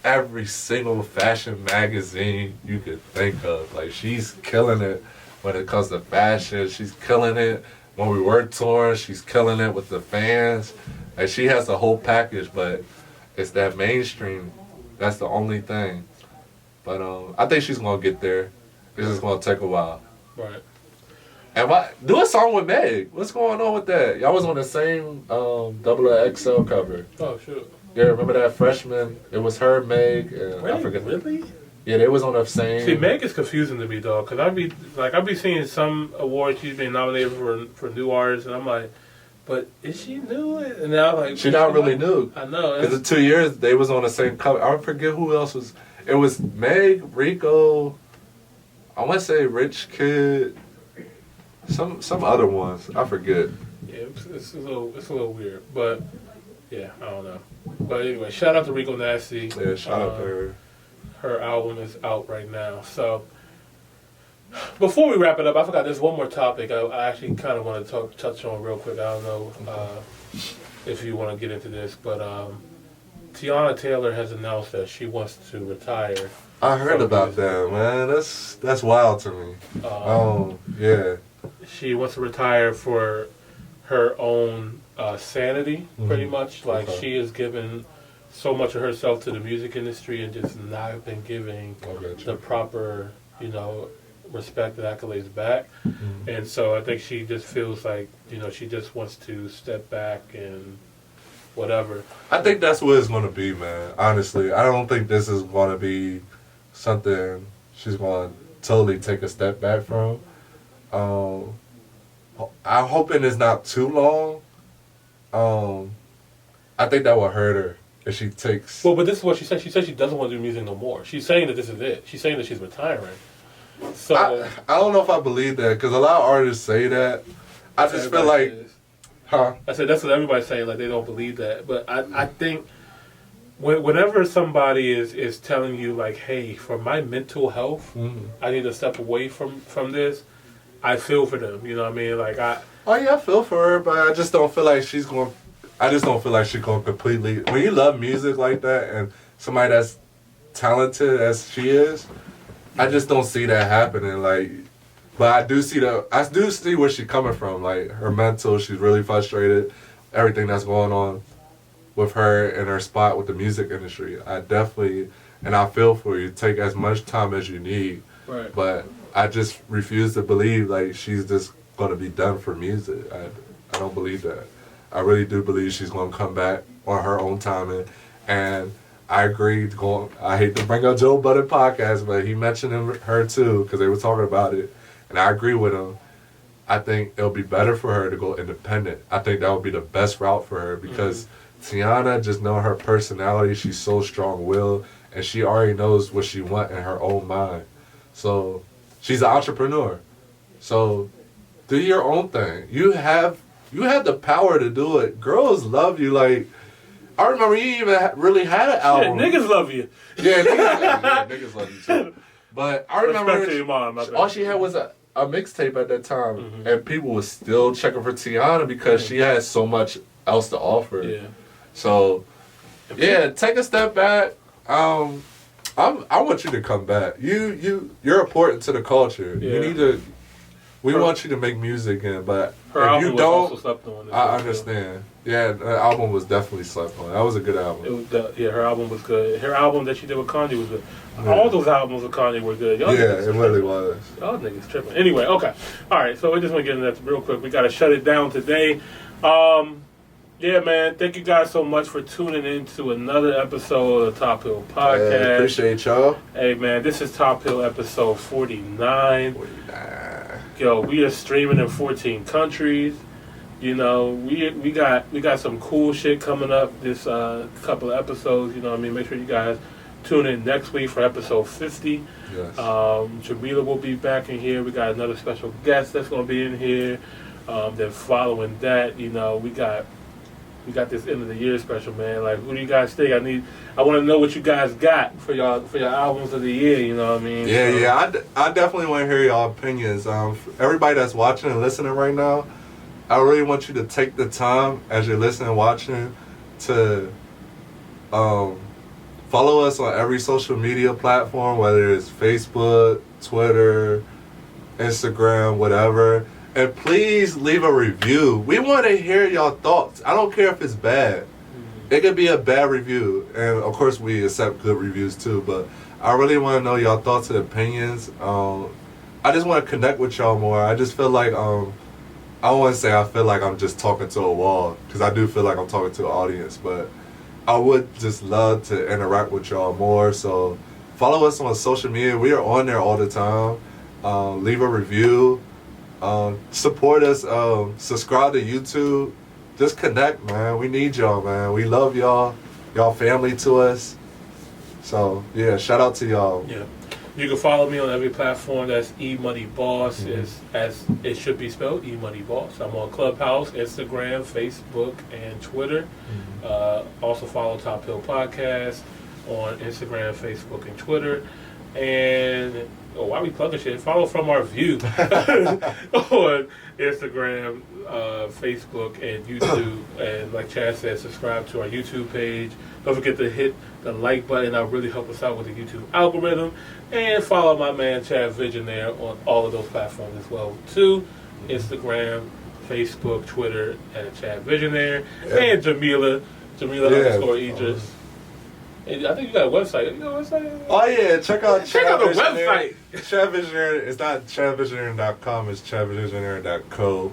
every single fashion magazine you could think of. Like, she's killing it when it comes to fashion. She's killing it when we were touring. She's killing it with the fans. Like, she has the whole package, but it's that mainstream. That's the only thing. But I think she's gonna get there. It's just gonna take a while. Right. And do a song with Meg. What's going on with that? Y'all was on the same XXL cover. Oh, sure. Yeah, remember that Freshman? It was her, Meg, and Really? I forget. Really? Yeah, they was on the same. See, Meg is confusing to me, though, because I be seeing some awards she's been nominated for new artists, and I'm like, but is she new? And now I'm like, She not really new. I know. Because the 2 years they was on the same cover. I forget who else was. It was Meg, Rico. I want to say Rich Kid. Some other ones. I forget. Yeah, it's a little weird, but yeah, I don't know. But anyway, shout out to Rico Nasty. Yeah, shout out to her. Her album is out right now. So before we wrap it up, I forgot there's one more topic I actually kind of want to touch on real quick. I don't know if you want to get into this, but Tiana Taylor has announced that she wants to retire. I heard about that, man. That's wild to me. Yeah. She wants to retire for her own sanity, pretty much. Like, she has given so much of herself to the music industry and just not been giving the proper, respect and accolades back. And so I think she just feels like, she just wants to step back and whatever. I think that's what it's going to be, man. Honestly, I don't think this is going to be something she's going to totally take a step back from. I'm hoping it's not too long. I think that will hurt her if she takes... Well, but this is what she said. She said she doesn't want to do music no more. She's saying that this is it. She's saying that she's retiring. So I don't know if I believe that, because a lot of artists say that. I just feel like, huh? I said that's what everybody's saying. Like they don't believe that, but I think whenever somebody is telling you like, hey, for my mental health, I need to step away from this. I feel for them. You know what I mean? Like Oh yeah, I feel for her, but I just don't feel like she's going. I just don't feel like she's going completely. When you love music like that, and somebody that's talented as she is, I just don't see that happening. Like, but I do see where she's coming from. Like her mental, she's really frustrated. Everything that's going on with her and her spot with the music industry. I definitely, and I feel for you. Take as much time as you need. right. But I just refuse to believe like she's just gonna be done for music. I don't believe that. I really do believe she's gonna come back on her own timing. And I agree. I hate to bring up Joe Budden podcast, but he mentioned her too because they were talking about it, and I agree with him. I think it'll be better for her to go independent. I think that would be the best route for her because Tiana, just knowing her personality, she's so strong-willed, and she already knows what she wants in her own mind. So she's an entrepreneur. So do your own thing. You have the power to do it. Girls love you. Like, I remember you even really had an album. Yeah, niggas love you. Yeah, niggas love you too. But I remember Respect to your mom, all she had was a mixtape at that time, and people were still checking for Tiana because she had so much else to offer. Yeah. So, yeah, take a step back. I want you to come back. You're important to the culture. Yeah. You need to. We want you to make music again, but Her if album you was don't, also slept on. I understand. Yeah, the album was definitely slept on. That was a good album. Her album was good. Her album that she did with Kanye was good. All those albums with Kanye were good. Y'all Yeah, niggas it really was. Y'all niggas tripping. Anyway, okay. All right, so we just want to get into that real quick. We got to shut it down today. Yeah, man, thank you guys so much for tuning in to another episode of Top Hill Podcast. Yeah, appreciate y'all. Hey, man, this is Top Hill episode 49. Yo, we are streaming in 14 countries. You know, we got some cool shit coming up this couple of episodes. You know what I mean? Make sure you guys tune in next week for episode 50. Yes. Jamila will be back in here. We got another special guest that's going to be in here. Then following that, you know, we got this end of the year special, man. Like, who do you guys think? I want to know what you guys got for your albums of the year. You know what I mean? Yeah. I definitely want to hear y'all opinions. Everybody that's watching and listening right now, I really want you to take the time as you're listening and watching to follow us on every social media platform, whether it's Facebook, Twitter, Instagram, whatever. And please leave a review. We want to hear y'all thoughts. I don't care if it's bad. It could be a bad review. And, of course, we accept good reviews, too. But I really want to know y'all thoughts and opinions. I just want to connect with y'all more. I just feel like, I don't want to say I feel like I'm just talking to a wall. Because I do feel like I'm talking to an audience. But I would just love to interact with y'all more. So follow us on social media. We are on there all the time. Leave a review. Support us, subscribe to YouTube. Just connect, man. We need y'all, man. We love y'all. Y'all family to us. So, yeah, shout out to y'all. Yeah. You can follow me on every platform. That's E-Money Boss, as it should be spelled, E-Money Boss. I'm on Clubhouse, Instagram, Facebook, and Twitter. Also follow Top Hill Podcast on Instagram, Facebook, and Twitter. And why are we plugging shit? Follow From Our View on Instagram, Facebook, and YouTube. And like Chad said, subscribe to our YouTube page. Don't forget to hit the like button. That'll really help us out with the YouTube algorithm. And follow my man Chad Visionaire on all of those platforms as well too. Instagram, Facebook, Twitter, and Chad Visionaire. Yeah. And Jamila _Idris. And I think you got a website. You got a website? Oh, yeah. Check out the website. Chad Visionaire. It's not chadvisionaire.com. It's chadvisionaire.co.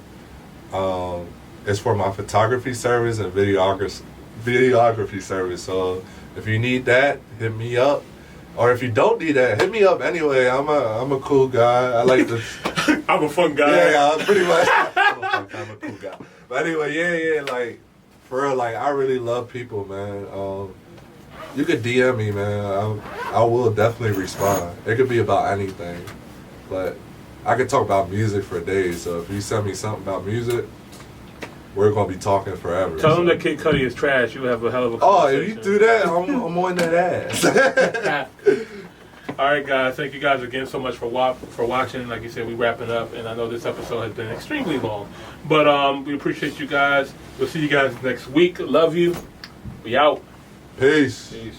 It's for my photography service and videography service. So if you need that, hit me up. Or if you don't need that, hit me up anyway. I'm a cool guy. I like to... I'm a fun guy. Yeah, pretty much. I'm a cool guy. But anyway, yeah, like, for real, like, I really love people, man. You could DM me, man. I will definitely respond. It could be about anything. But I could talk about music for days. So if you send me something about music, we're gonna be talking forever. Tell them that Kid Cudi is trash. You have a hell of a Oh, conversation. if you do that, I'm on that ass. All right, guys. Thank you guys again so much for watching. Like you said, we wrapping up, and I know this episode has been extremely long, but we appreciate you guys. We'll see you guys next week. Love you. We out. Peace. Peace.